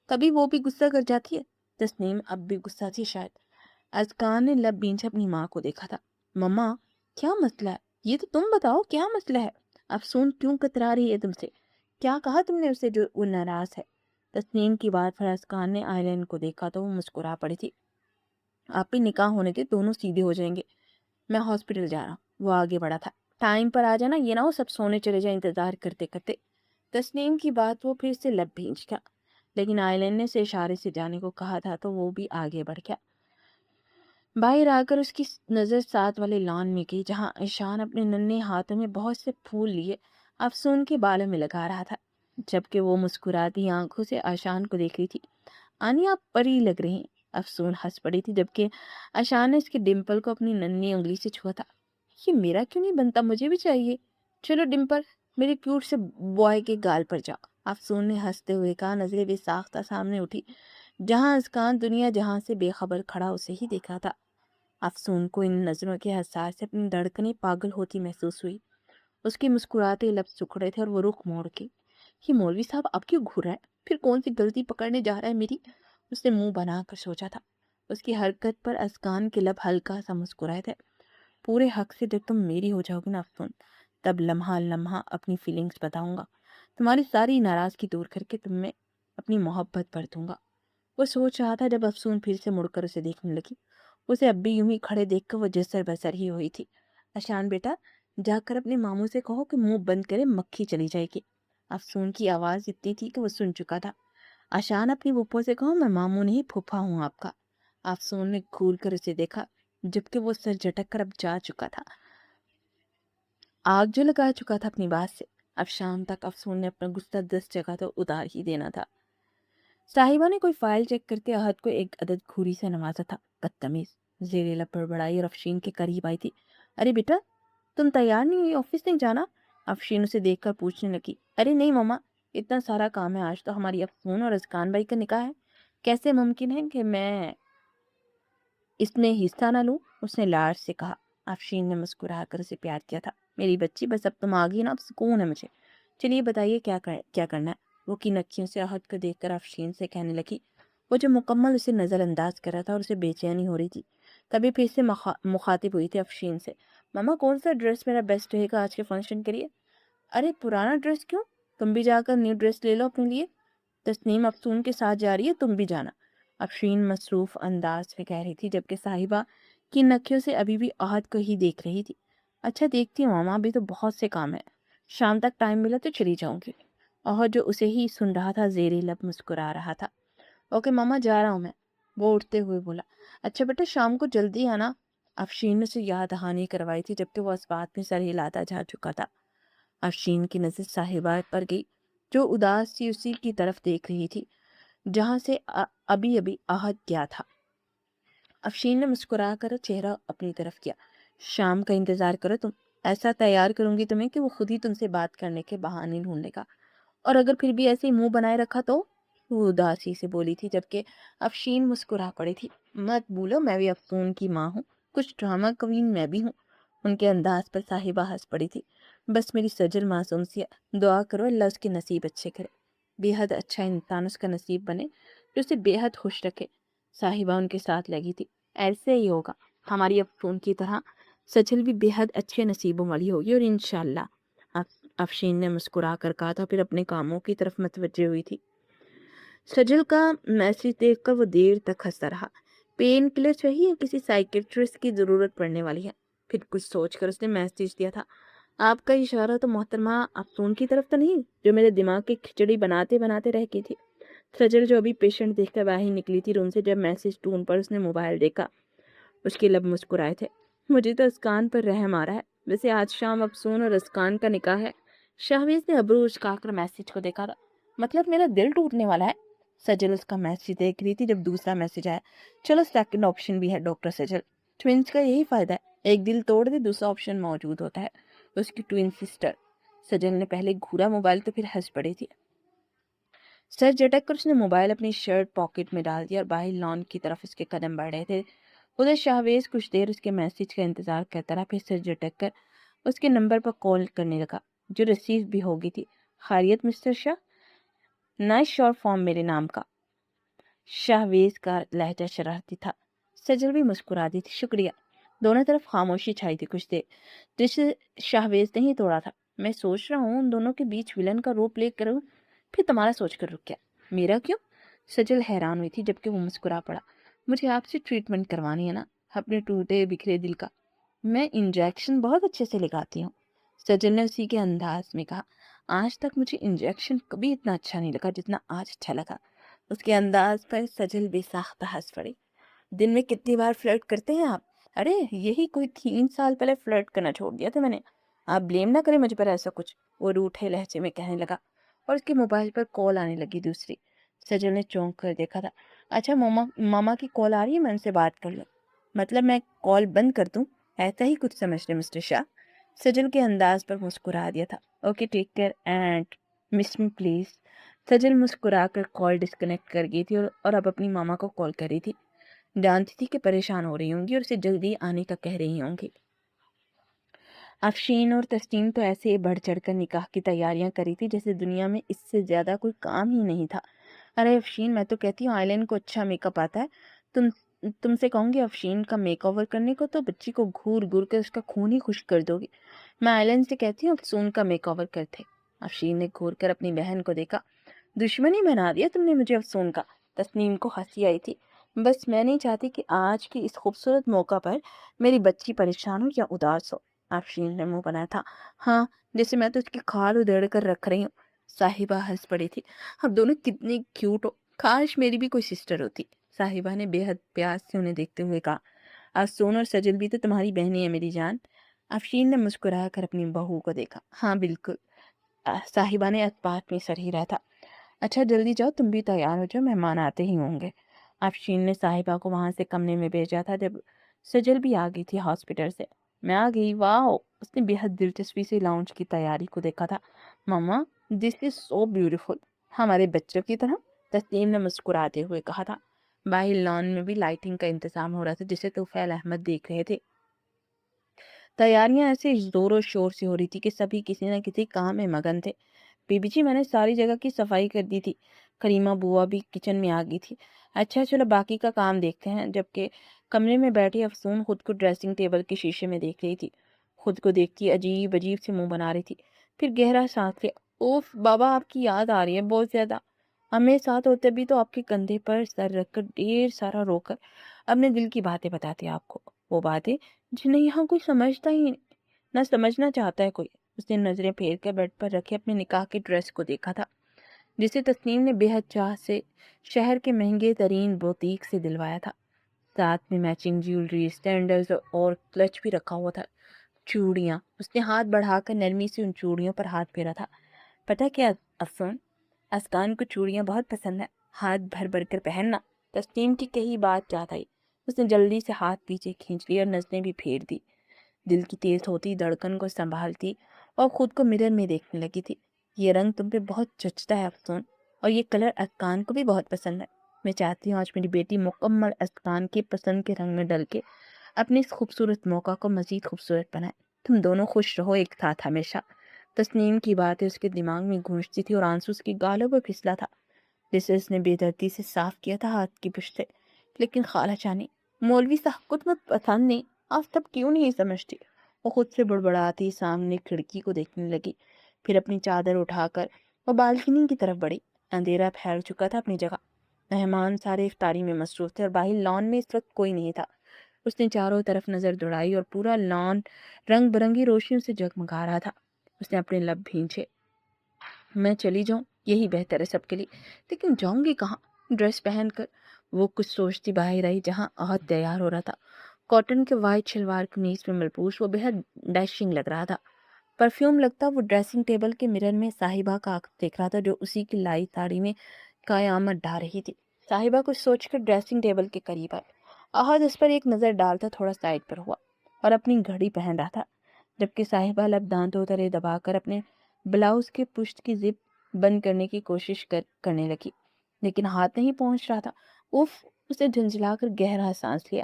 کبھی وہ بھی غصہ کر جاتی ہے۔ تسنیم اب بھی غصہ تھی شاید۔ اسکان نے لب بینچ اپنی ماں کو دیکھا تھا۔ مما کیا مسئلہ ہے؟ یہ تو تم بتاؤ کیا مسئلہ ہے؟ افسون کیوں کترا رہی ہے تم سے؟ کیا کہا تم نے اسے جو وہ ناراض ہے؟ تسنیم کی بات پر اسکان نے آئلین کو دیکھا تو وہ مسکرا پڑی تھی۔ آپ بھی نکاح ہونے کے دونوں سیدھے ہو جائیں گے، میں ہاسپٹل جا رہا ہوں۔ وہ آگے بڑھا تھا، ٹائم پر آ جانا، یہ نہ ہو سب سونے چلے جائیں انتظار کرتے کرتے۔ تسنیم کی بات وہ پھر سے لب بھینچ گیا، لیکن آئلین نے اسے اشارے سے جانے کو کہا تھا تو وہ بھی آگے بڑھ گیا۔ باہر آ کر اس کی نظر ساتھ والے لان میں گئی جہاں ایشان اپنے ننھے ہاتھوں میں بہت سے پھول لیے افسون کے بالوں میں لگا رہا تھا، جبکہ وہ مسکراتی آنکھوں سے آشان کو دیکھ رہی تھی۔ آنی آپ پری لگ رہی ہیں۔ افسون ہنس پڑی تھی جبکہ آشان نے اس کے ڈمپل کو اپنی ننھی انگلی سے چھوا تھا۔ یہ میرا کیوں نہیں بنتا؟ مجھے بھی چاہیے۔ چلو ڈمپل، میرے کیوٹ سے بوائے کے گال پر جاؤ۔ افسون نے ہنستے ہوئے کہا۔ نظریں بے ساختہ سامنے اٹھی جہاں اسکان دنیا جہاں سے بے خبر کھڑا اسے ہی دیکھا تھا۔ افسون کو ان نظروں کے حساس سے اپنی دھڑکنیں پاگل ہوتی محسوس ہوئی۔ اس کی مسکراتے لب سکڑے تھے اور وہ رخ موڑ کے، یہ مولوی صاحب اب کیوں گھور رہا ہے؟ پھر کون سی غلطی پکڑنے جا رہا ہے میری؟ اس نے منہ بنا کر سوچا تھا۔ اس کی حرکت پر اسکان کے لب ہلکا سا مسکرائے تھے۔ پورے حق سے جب تم میری ہو جاؤ گی نا افسون، تب لمحہ لمحہ اپنی فیلنگز بتاؤں گا، تمہاری ساری ناراضگی دور کر کے تم میں اپنی محبت بھر دوں گا۔ وہ سوچ رہا تھا جب افسون پھر سے مڑ کر اسے دیکھنے لگی۔ اسے اب بھی یوں ہی کھڑے دیکھ کر وہ جسر بسر ہی ہوئی تھی۔ اشان بیٹا، جا کر اپنے ماموں سے کہو کہ منہ بند کرے، مکھی چلی جائے گی۔ افسون کی آواز اتنی تھی کہ وہ سن چکا تھا۔ اشان اپنی پھپھو سے کہو میں ماموں نہیں پھوپھا ہوں آپ کا۔ افسون نے کھول کر اسے دیکھا جبکہ وہ سر جھٹک کر اب جا چکا تھا، آگ جو لگا چکا تھا اپنی بات سے۔ اب شام تک افسون نے اپنا غصہ 10 جگہ تو اتار ہی دینا تھا۔ صاحبہ نے کوئی فائل چیک کرتے احد کو ایک عدد گھوری سے نوازا تھا۔ بدتمیز، زیر لب بڑبڑائی اور افشین کے قریب آئی تھی۔ ارے بیٹا، تم تیار نہیں ہوئی؟ آفس نہیں جانا؟ افشین اسے دیکھ کر پوچھنے لگی۔ ارے نہیں ماما، اتنا سارا کام ہے، آج تو ہماری افسون اور اسکان بھائی کا نکاح ہے، کیسے ممکن ہے کہ میں اس میں حصہ نہ لوں؟ اس نے لاڈ سے کہا۔ افشین نے مسکرا کر اسے پیار کیا تھا۔ میری بچی، بس اب تم آ گئی نا، اب سکون ہے مجھے۔ چلیے بتائیے کیا کرنا ہے؟ وہ کی نکھیوں سے احد کو دیکھ کر افشین سے کہنے لگی، وہ جو مکمل اسے نظر انداز کر رہا تھا اور اسے بے چینی ہو رہی تھی۔ تبھی پھر سے مخاطب ہوئی تھی افشین سے۔ ماما کون سا ڈریس میرا بیسٹ رہے گا آج کے فنکشن کے لیے؟ ارے پرانا ڈریس کیوں، تم بھی جا کر نیو ڈریس لے لو اپنے لیے۔ تسنیم افسون کے ساتھ جا رہی ہے، تم بھی جانا، افشین مصروف انداز میں کہہ رہی تھی جبکہ صاحبہ کی نکھیوں سے ابھی بھی احد کو ہی دیکھ رہی تھی۔ اچھا دیکھتی ہوں ماما، ابھی تو بہت سے کام ہے، شام تک ٹائم ملا تو چلی جاؤں گی۔ احد جو اسے ہی سن رہا تھا زیر لب مسکرا رہا تھا۔ اوکے ماما، جا رہا ہوں میں، وہ اٹھتے ہوئے بولا۔ اچھا بیٹا، شام کو جلدی آنا۔ افشین نے اسے یاد دہانی کروائی تھی جبکہ وہ اس بات میں سر ہلاتا جا چکا تھا۔ افشین کی نظر صاحبہ پر گئی جو اداس سی اسی کی طرف دیکھ رہی تھی جہاں سے ابھی احد گیا تھا۔ افشین نے مسکرا کر چہرہ اپنی طرف کیا۔ شام کا انتظار کرو تم، ایسا تیار کروں گی تمہیں کہ وہ خود ہی تم سے بات کرنے کے بہانے ڈھونڈے گا، اور اگر پھر بھی ایسے ہی منہ بنائے رکھا تو؟ وہ اداسی سے بولی تھی جبکہ افشین مسکرا پڑی تھی۔ مت بھولو میں بھی افسون کی ماں ہوں، کچھ ڈرامہ کوئین میں بھی ہوں۔ ان کے انداز پر صاحبہ ہنس پڑی تھی۔ بس میری سجل معصوم سی ہے، دعا کرو اللہ اس کے نصیب اچھے کرے۔ بے حد اچھا انسان اس کا نصیب بنے جو اسے بے حد خوش رکھے۔ صاحبہ ان کے ساتھ لگی تھی۔ ایسے ہی ہوگا، ہماری افسون کی طرح سجل بھی بے حد اچھے نصیبوں والی ہوگی، اور انشاءاللہ۔ افشین نے مسکرا کر کہا تھا، پھر اپنے کاموں کی طرف متوجہ ہوئی تھی۔ سجل کا میسج دیکھ کر وہ دیر تک ہنستا رہا۔ پین کلر چاہیے، کسی سائیکیٹرسٹ کی ضرورت پڑنے والی ہے۔ پھر کچھ سوچ کر اس نے میسج دیا تھا، آپ کا اشارہ تو محترمہ افسون کی طرف تو نہیں، جو میرے دماغ کی کھچڑی بناتے بناتے رہ گئی تھی۔ سجل جو ابھی پیشنٹ دیکھ کر باہر نکلی تھی روم سے، جب میسج ٹون پر اس نے موبائل دیکھا، اس کے لب مسکرائے تھے۔ مجھے تو اسکان پر رحم آ رہا ہے، ویسے آج شام افسون اور اسکان کا نکاح ہے۔ شہویز نے ابرو اچکا کر میسج کو دیکھا تھا۔ مطلب میرا دل ٹوٹنے والا ہے۔ سجل اس کا میسج دیکھ رہی تھی جب دوسرا میسج آیا، چلو سیکنڈ آپشن بھی ہے ڈاکٹر سجل، ٹوینس کا یہی فائدہ ہے، ایک دل توڑ دے دوسرا آپشن موجود ہوتا ہے، اس کی ٹوین سسٹر۔ سجل نے پہلے گھورا موبائل تو پھر ہنس پڑی تھی۔ سر جھٹک کر اس نے موبائل اپنی شرٹ پاکٹ میں ڈال دیا اور باہر لان کی طرف اس کے قدم بڑھ رہے تھے۔ ادھر شہویز کچھ دیر اس کے میسج کا انتظار کرتا رہا، پھر سر جھٹک کر اس کے نمبر پر کال کرنے لگا، جو ریسیو بھی ہو گئی تھی۔ خیریت مسٹر شاہ؟ نائس شارٹ فارم میرے نام کا۔ شہویز کا لہجہ شرارتی تھا۔ سجل بھی مسکرا دی تھی، شکریہ۔ دونوں طرف خاموشی چھائی تھی کچھ دیر، جسے شہویز نے ہی توڑا تھا۔ میں سوچ رہا ہوں ان دونوں کے بیچ ولن کا رول پلے کروں، پھر تمہارا سوچ کر رک گیا۔ میرا کیوں؟ سجل حیران ہوئی تھی، جبکہ وہ مسکرا پڑا۔ مجھے آپ سے ٹریٹمنٹ کروانی ہے نا، اپنے ٹوٹے بکھرے دل کا۔ میں انجیکشن بہت اچھے سے لگاتی ہوں، سجل نے اسی کے انداز میں کہا۔ آج تک مجھے انجیکشن کبھی اتنا اچھا نہیں لگا جتنا آج اچھا لگا۔ اس کے انداز پر سجل بے ساختہ ہنس پڑی۔ دن میں کتنی بار فلرٹ کرتے ہیں آپ؟ ارے یہی کوئی 3 سال پہلے فلرٹ کرنا چھوڑ دیا تھا میں نے، آپ بلیم نہ کریں مجھ پر ایسا کچھ، وہ روٹھے لہجے میں کہنے لگا، اور اس کے موبائل پر کال آنے لگی دوسری۔ سجل نے چونک کر دیکھا تھا۔ اچھا ماما کی کال آ رہی ہے، میں ان سے بات کر لوں؟ مطلب میں کال بند کر دوں؟ ایسا ہی کچھ سمجھ لیں مسٹر شاہ۔ سجل کے انداز پر مسکرا دیا تھا۔ Okay take care and miss me please. Sajal مسکرا کر کال ڈسکنیکٹ کر گئی تھی اور اب اپنی ماما کو کال کر رہی تھی۔ جانتی تھی کہ پریشان ہو رہی ہوں گی اور اسے جلدی آنے کا کہہ رہی ہوں گی۔ افشین اور تسنیم تو ایسے بڑھ چڑھ کر نکاح کی تیاریاں کری تھی جیسے دنیا میں اس سے زیادہ کوئی کام ہی نہیں تھا۔ ارے افشین، میں تو کہتی ہوں آئلین کو اچھا میک اپ آتا ہے، تم سے کہوں گی افشین کا میک اوور کرنے کو تو بچی کو گھور گھور کر اس کا خون ہی خشک کر دو گی۔ میں آئلین سے کہتی ہوں افسون کا میک اوور کرتے۔ افشین نے گھور کر اپنی بہن کو دیکھا۔ دشمنی بنا دیا تم نے مجھے افسون کا۔ تسنیم کو ہنسی آئی تھی۔ بس میں نہیں چاہتی کہ آج کی اس خوبصورت موقع پر میری بچی پریشان ہو یا اداس ہو۔ افشین نے منہ بنایا تھا۔ ہاں، جیسے میں تو اس کی کھال ادھیڑ کر رکھ رہی ہوں۔ صاحبہ ہنس پڑی تھی۔ اب دونوں کتنی کیوٹ ہو، کاش میری بھی کوئی سسٹر ہوتی۔ صاحبہ نے بے حد پیار سے انہیں دیکھتے ہوئے کہا۔ افسون اور سجل بھی تو تمہاری بہنیں ہیں میری جان۔ افشین نے مسکرا کر اپنی بہو کو دیکھا۔ ہاں بالکل۔ صاحبہ نے اس بات میں سر ہی رہا تھا۔ اچھا جلدی جاؤ، تم بھی تیار ہو جاؤ، مہمان آتے ہی ہوں گے۔ افشین نے صاحبہ کو وہاں سے کمرے میں بھیجا تھا جب سجل بھی آ گئی تھی ہاسپٹل سے۔ میں آ گئی، واو! اس نے بے حد دلچسپی سے لاؤنج کی تیاری کو دیکھا تھا۔ ماما دس از سو بیوٹیفل، ہمارے بچوں کی طرح، تسنیم نے مسکراتے ہوئے کہا تھا۔ باہر لان میں بھی لائٹنگ کا انتظام ہو رہا تھا جسے طفیل احمد دیکھ رہے تھے۔ تیاریاں ایسے زور و شور سے ہو رہی تھی کہ سبھی کسی نہ کسی کام میں مگن تھے۔ بی بی جی، میں نے ساری جگہ کی صفائی کر دی تھی۔ کریمہ بوا بھی کچن میں آ گئی تھی۔ اچھا چلو باقی کا کام دیکھتے ہیں۔ جبکہ کمرے میں بیٹھی افسون خود کو ڈریسنگ ٹیبل کے شیشے میں دیکھ رہی تھی۔ خود کو دیکھتی عجیب عجیب سے منہ بنا رہی تھی، پھر گہرا سانس لیا۔ اوف بابا، آپ کی یاد آ رہی ہے بہت زیادہ۔ ہمیں ساتھ ہوتے بھی تو آپ کے کندھے پر سر رکھ کر ڈھیر سارا رو کر اپنے دل کی باتیں بتاتے آپ کو، وہ باتیں جنہیں یہاں کوئی سمجھتا ہی نہ سمجھنا چاہتا ہے کوئی۔ اس نے نظریں پھیر کر بیڈ پر رکھے اپنے نکاح کے ڈریس کو دیکھا تھا، جسے تسنیم نے بے حد چاہ سے شہر کے مہنگے ترین بوتیک سے دلوایا تھا۔ ساتھ میں میچنگ جیولری، سینڈلز اور کلچ بھی رکھا ہوا تھا۔ چوڑیاں، اس نے ہاتھ بڑھا کر نرمی سے ان چوڑیوں پر ہاتھ پھیرا تھا۔ پتہ کیا افسون، اسکان کو چوڑیاں بہت پسند ہیں، ہاتھ بھر بھر کر پہننا۔ تسنیم کی کہی بات یاد آئی۔ اس نے جلدی سے ہاتھ پیچھے کھینچ لی اور نظریں بھی پھیر دی۔ دل کی تیز ہوتی دھڑکن کو سنبھالتی اور خود کو مرر میں دیکھنے لگی تھی۔ یہ رنگ تم پہ بہت جچتا ہے افسون، اور یہ کلر اسکان کو بھی بہت پسند ہے۔ میں چاہتی ہوں آج میری بیٹی مکمل اسکان کی پسند کے رنگ میں ڈل کے اپنے اس خوبصورت موقع کو مزید خوبصورت بنائے۔ تم دونوں خوش رہو ایک ساتھ ہمیشہ۔ تسنیم کی باتیں اس کے دماغ میں گونجتی تھی اور آنسو اس کی گالوں پر پھسلا تھا جسے اس نے بے دردی سے صاف کیا تھا ہاتھ کی پشت سے۔ لیکن خالہ جانی، مولوی صاحب کو تمہیں پسند نہیں، آپ تب کیوں نہیں سمجھتی؟ وہ خود سے بڑبڑاتی سامنے کھڑکی کو دیکھنے لگی، پھر اپنی چادر اٹھا کر وہ بالکنی کی طرف بڑھی۔ اندھیرا پھیل چکا تھا اپنی جگہ، مہمان سارے افطاری میں مصروف تھے اور باہر لان میں اس وقت کوئی نہیں تھا۔ اس نے چاروں طرف نظر دوڑائی اور پورا لان رنگ برنگی روشنیوں سے جگمگا رہا تھا۔ اس نے اپنے لب بھینچے۔ میں چلی جاؤں، یہی بہتر ہے سب کے لیے، لیکن جاؤں گی کہاں؟ ڈریس پہن کر وہ کچھ سوچتی باہر آئی جہاں عہد تیار ہو رہا تھا۔ کاٹن کے وائٹ شلوار قمیض میں ملبوس وہ بے حد ڈیشنگ لگ رہا تھا۔ پرفیوم لگتا وہ ڈریسنگ ٹیبل کے مرر میں صاحبہ کا دیکھ رہا تھا جو اسی کی لائی ساڑی میں قیامت ڈھا رہی تھی۔ صاحبہ کچھ سوچ کر ڈریسنگ ٹیبل کے قریب آئے۔ عہد اس پر ایک نظر ڈالتا تھوڑا سائڈ پر ہوا اور اپنی گھڑی پہن رہا تھا، جبکہ صاحبہ لب دانتوں تلے دبا کر اپنے بلاؤز کے پشت کی زپ بند کرنے کی کوشش کرنے لگی، لیکن ہاتھ نہیں پہنچ رہا تھا۔ اسے جھنجھلا کر گہرا سانس لیا،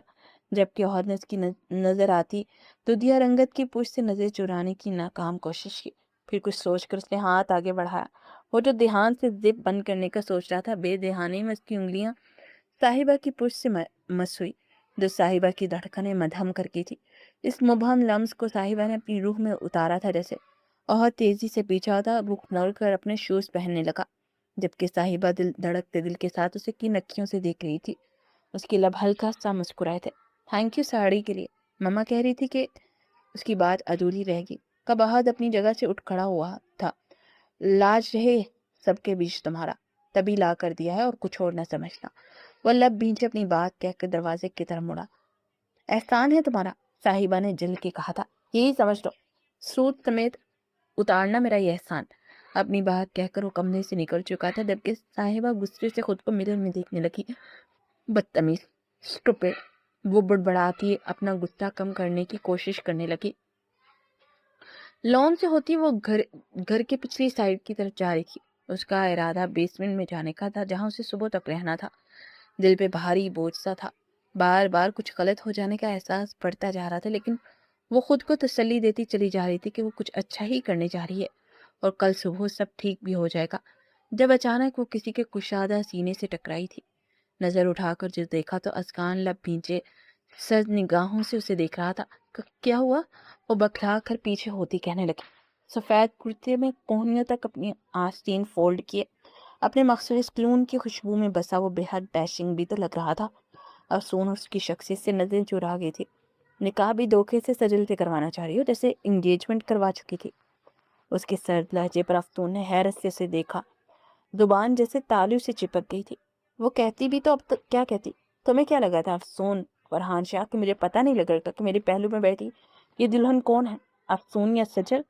جبکہ عہد نے اس کی نظر آتی دودھیا رنگت کی پشت سے نظر چرانے کی ناکام کوشش کی۔ پھر کچھ سوچ کر اس نے ہاتھ آگے بڑھایا۔ وہ جو دھیان سے زپ بند کرنے کا سوچ رہا تھا، بے دہانے میں اس کی انگلیاں صاحبہ کی پشت سے مس ہوئی جو صاحبہ کی دھڑکنیں مدھم کر کی تھی۔ اس مبہم لمس کو صاحبہ نے اپنی روح میں اتارا تھا جیسے۔ اور تیزی سے پیچھا تھا، رخ موڑ کر اپنے شوز پہننے لگا، جبکہ صاحبہ دھڑکتے دل کے ساتھ اسے کی نکھیوں سے دیکھ رہی تھی۔ اس کی لب ہلکا سا مسکرائے تھے۔ تھینک یو ساڑی کے لیے، ماما کہہ رہی تھی کہ اس کی بات ادھوری رہ گئی۔ کب عہد اپنی جگہ سے اٹھ کھڑا ہوا تھا۔ لاج رہے سب کے بیچ تمہارا، تبھی لا کر دیا ہے اور کچھ اور نہ سمجھنا۔ وہ لب بھینچے اپنی بات کہہ کر دروازے کی طرف مڑا۔ احسان ہے تمہارا، صاحبہ نے جل کے کہا تھا، یہی سمجھ لو، سوٹ سمیت اتارنا میرا یہ احسان۔ اپنی بات کہہ کر وہ کمرے سے نکل چکا تھا، جبکہ صاحبہ غصے سے خود کو مرر میں دیکھنے لگی۔ بدتمیز، اسٹوپڈ، وہ بڑبڑاتی اپنا غصہ کم کرنے کی کوشش کرنے لگی۔ لان سے ہوتی وہ گھر کے پچھلی سائڈ کی طرف جا رہی تھی۔ اس کا ارادہ بیسمنٹ میں جانے کا تھا جہاں اسے صبح تک رہنا تھا۔ دل پہ بھاری بوجھ سا تھا، بار بار کچھ غلط ہو جانے کا احساس بڑھتا جا رہا تھا، لیکن وہ خود کو تسلی دیتی چلی جا رہی تھی کہ وہ کچھ اچھا ہی کرنے جا رہی ہے اور کل صبح سب ٹھیک بھی ہو جائے گا۔ جب اچانک وہ کسی کے کشادہ سینے سے ٹکرائی تھی۔ نظر اٹھا کر جو دیکھا تو اسکان لب بھینچے سرد نگاہوں سے اسے دیکھ رہا تھا۔ کیا ہوا؟ وہ بکھلا کر پیچھے ہوتی کہنے لگی۔ سفید کرتے میں کوہنیوں تک اپنی آستین فولڈ کیے، اپنے مخصوص کلون کی خوشبو میں بسا وہ بے حد ڈیشنگ بھی تو لگ رہا تھا۔ افسون اس کی شخصیت سے نظریں چرا گئی تھی۔ نکاح بھی دھوکے سے سجل سے کروانا چاہ رہی ہو جیسے انگیجمنٹ کروا چکی تھی۔ اس کے سرد لہجے پر افسون نے حیرت سے اسے دیکھا، زبان جیسے تالو سے چپک گئی تھی۔ وہ کہتی بھی تو اب تک کیا کہتی؟ تمہیں کیا لگا تھا افسون فرحان شاہ کہ مجھے پتہ نہیں لگ رہا کہ میرے پہلو میں بیٹھی یہ دلہن کون ہے، افسون یا سجل؟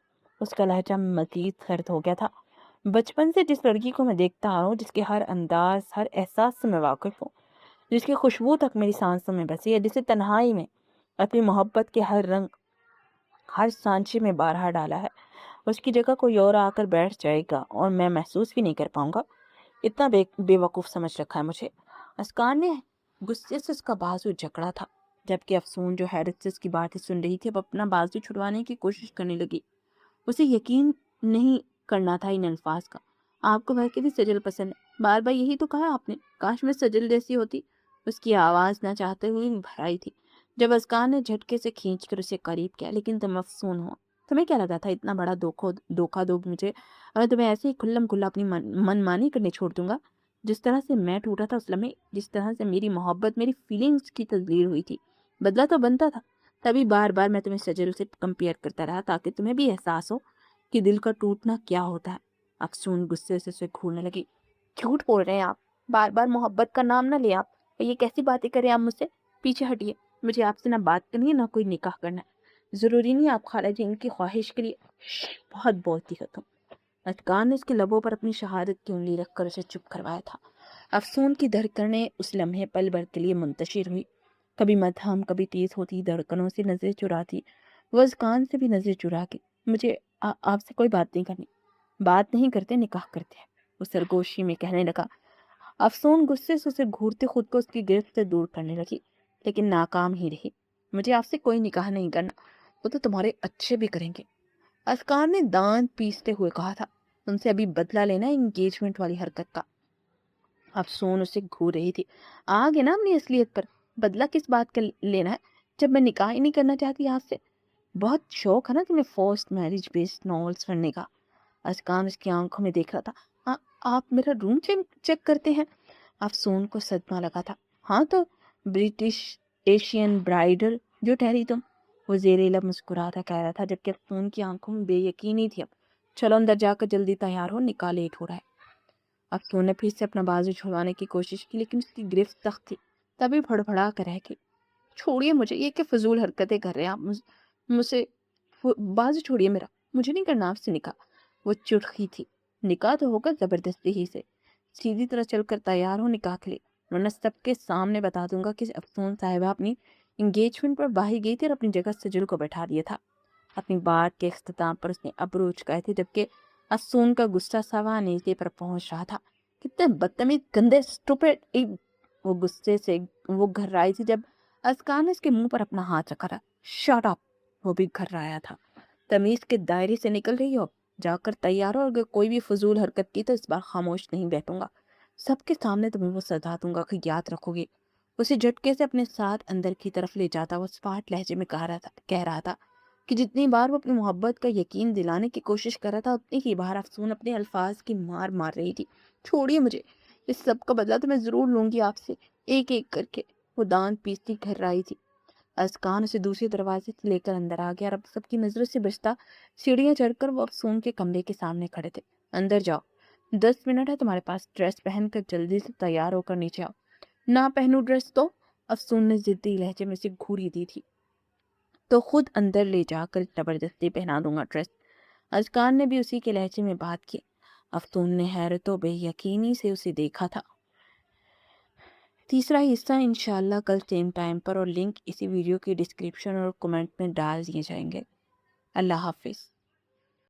اس کا لہجہ مزید سرد ہو گیا تھا۔ بچپن سے جس لڑکی کو میں دیکھتا آ رہا ہوں، جس کے ہر انداز، ہر احساس سے میں واقف ہوں، جس کی خوشبو تک میری سانسوں میں بسی ہے، جسے تنہائی میں اپنی محبت کے ہر رنگ، ہر سانچے میں بارہا ڈالا ہے، اس کی جگہ کوئی اور آ کر بیٹھ جائے گا اور میں محسوس بھی نہیں کر پاؤں گا۔ اتنا بے وقوف سمجھ رکھا ہے مجھے۔ اسکان نے غصے سے اس کا بازو جکڑا تھا، جبکہ افسون جو حیرت سے اس کی باتیں سن رہی تھی اب اپنا بازو چھڑوانے کی کوشش کرنے لگی۔ اسے یقین نہیں کرنا تھا ان الفاظ کا۔ آپ کو بھائی بھی سجل پسند ہے، بار بار یہی تو کہا آپ نے، کاش میں سجل جیسی ہوتی۔ اس کی آواز نہ چاہتے ہوئے بھر آئی تھی جب اسکان نے جھٹکے سے کھینچ کر اسے قریب کیا۔ لیکن تم افسون ہو، تمہیں کیا لگا تھا اتنا بڑا دھوکہ دو مجھے؟ اگر تمہیں ایسے ہی کھلم کھلا اپنی من مانی کرنے چھوڑ دوں گا، جس طرح سے میں ٹوٹا تھا اس لمحے، جس طرح سے میری محبت، میری فیلنگز کی تزلیل ہوئی تھی، بدلہ تو بنتا تھا۔ تبھی بار بار میں تمہیں سجل سے کمپیئر کرتا رہا تاکہ تمہیں بھی احساس ہو کہ دل کا ٹوٹنا کیا ہوتا ہے۔ افسون غصے سے اسے گھورنے لگی۔ جھوٹ بول رہے ہیں آپ، بار بار محبت کا نام نہ لیں آپ، اور یہ کیسی باتیں کریں آپ مجھ سے؟ پیچھے ہٹیے، مجھے آپ سے نہ بات کرنی ہے نہ کوئی نکاح کرنا ہے۔ ضروری نہیں آپ خالہ جی ان کی خواہش کے لیے بہت بولتی ہے تم۔ اسکان نے اس کے لبوں پر اپنی شہادت کی انگلی رکھ کر اسے چپ کروایا تھا۔ افسون کی دھڑکنیں اس لمحے پل بھر کے لیے منتشر ہوئی، کبھی مدھم کبھی تیز ہوتی دھڑکنوں سے نظریں چراتی۔ وہ اسکان سے بھی نظریں چرا کے، مجھے آپ سے کوئی بات نہیں کرنی، بات نہیں کرتے نکاح کرتے ہیں، وہ سرگوشی میں کہنے لگا۔ افسون غصے سے اسے گھورتے خود کو اس کی گرفت سے دور کرنے لگی، لیکن ناکام ہی رہی۔ مجھے آپ سے کوئی نکاح نہیں کرنا، وہ تو تمہارے اچھے بھی کریں گے۔ اسکار نے دانت پیستے ہوئے کہا تھا، ان سے ابھی بدلہ لینا انگیجمنٹ والی حرکت کا۔ افسون اسے گھور رہی تھی۔ آگے نا اپنی اصلیت پر، بدلہ کس بات کا لینا ہے جب میں نکاح ہی نہیں کرنا چاہتی آپ سے؟ بہت شوق ہے نا تمہیں فورسڈ میرج بیسڈ ناولز پڑھنے کا۔ اسکان اس کی آنکھوں میں دیکھ رہا تھا۔ آپ میرا روم چیک کرتے ہیں؟ افسون کو صدمہ لگا تھا۔ ہاں تو برٹش ایشین برائڈل جو ٹھہری تم، وہ زیر لب مسکراتا کہہ رہا تھا، جبکہ افسون کی آنکھوں میں بے یقینی تھی۔ اب چلو اندر جا کر جلدی تیار ہو، نکاح لیٹ ہو رہا ہے۔ افسون نے پھر سے اپنا بازو چھڑوانے کی کوشش کی، لیکن اس کی گرفت سخت تھی، تبھی پھڑپھڑا کر رہ گئی۔ چھوڑیے مجھے، یہ کہ فضول حرکتیں کر رہے ہیں آپ مجھ سے، بازو چھوڑیے میرا، مجھے نہیں کرنا آپ سے نکاح۔ وہ چڑکی تھی۔ نکاح تو ہوگا زبردستی ہی سے، سیدھی طرح چل کر تیار ہو نکاح کے لیے، ورنہ سب کے سامنے بتا دوں گا کہ افسون صاحبہ اپنی انگیجمنٹ پر باہر گئی تھی اور اپنی جگہ سجل کو بیٹھا دیا تھا۔ اپنی بات کے اختتام پر اس نے ابرو اچکائے تھے، جبکہ افسون کا غصہ سوا نیزے پر پہنچ رہا تھا۔ کتنے بدتمیز، گندے، اسٹوپڈ! وہ غصے سے وہ گھررائی تھی جب اسکان نے اس کے منہ پر اپنا ہاتھ رکھا تھا۔ Shut up! وہ بھی گھررایا تھا۔ تمیز کے دائرے سے نکل رہی ہو، جا کر تیار ہو، اگر کوئی بھی فضول حرکت کی تو اس بار خاموش نہیں بیٹھوں گا، سب کے سامنے تمہیں وہ سزا دوں گا کہ یاد رکھو گی۔ اسے جھٹکے سے اپنے ساتھ اندر کی طرف لے جاتا وہ سپاٹ لہجے میں کہہ رہا تھا کہ جتنی بار وہ اپنی محبت کا یقین دلانے کی کوشش کر رہا تھا، اتنی ہی بار افسون اپنے الفاظ کی مار مار رہی تھی۔ چھوڑیے مجھے، اس سب کا بدلہ تو میں ضرور لوں گی آپ سے، ایک ایک کر کے۔ وہ دانت پیستی گھررائی تھی۔ اسکان اسے دوسرے دروازے سے لے کر اندر آ گیا اور اب سب کی نظروں سے بچتا سیڑھیاں چڑھ کر وہ افسون کے کمرے کے سامنے کھڑے تھے۔ اندر جاؤ، 10 منٹ ہے تمہارے پاس، ڈریس پہن کر جلدی سے تیار ہو کر نیچے آؤ۔ نہ پہنوں ڈریس تو؟ افسون نے ضدی لہجے میں سے گھوری دی تھی۔ تو خود اندر لے جا کر زبردستی پہنا دوں گا ڈریس۔ اسکان نے بھی اسی کے لہجے میں بات کی۔ افسون نے حیرت و بے یقینی سے اسے دیکھا تھا۔ تیسرا حصہ انشاءاللہ کل سیم ٹائم پر، اور لنک اسی ویڈیو کی ڈسکرپشن اور کمنٹ میں ڈال دیے جائیں گے۔ اللہ حافظ۔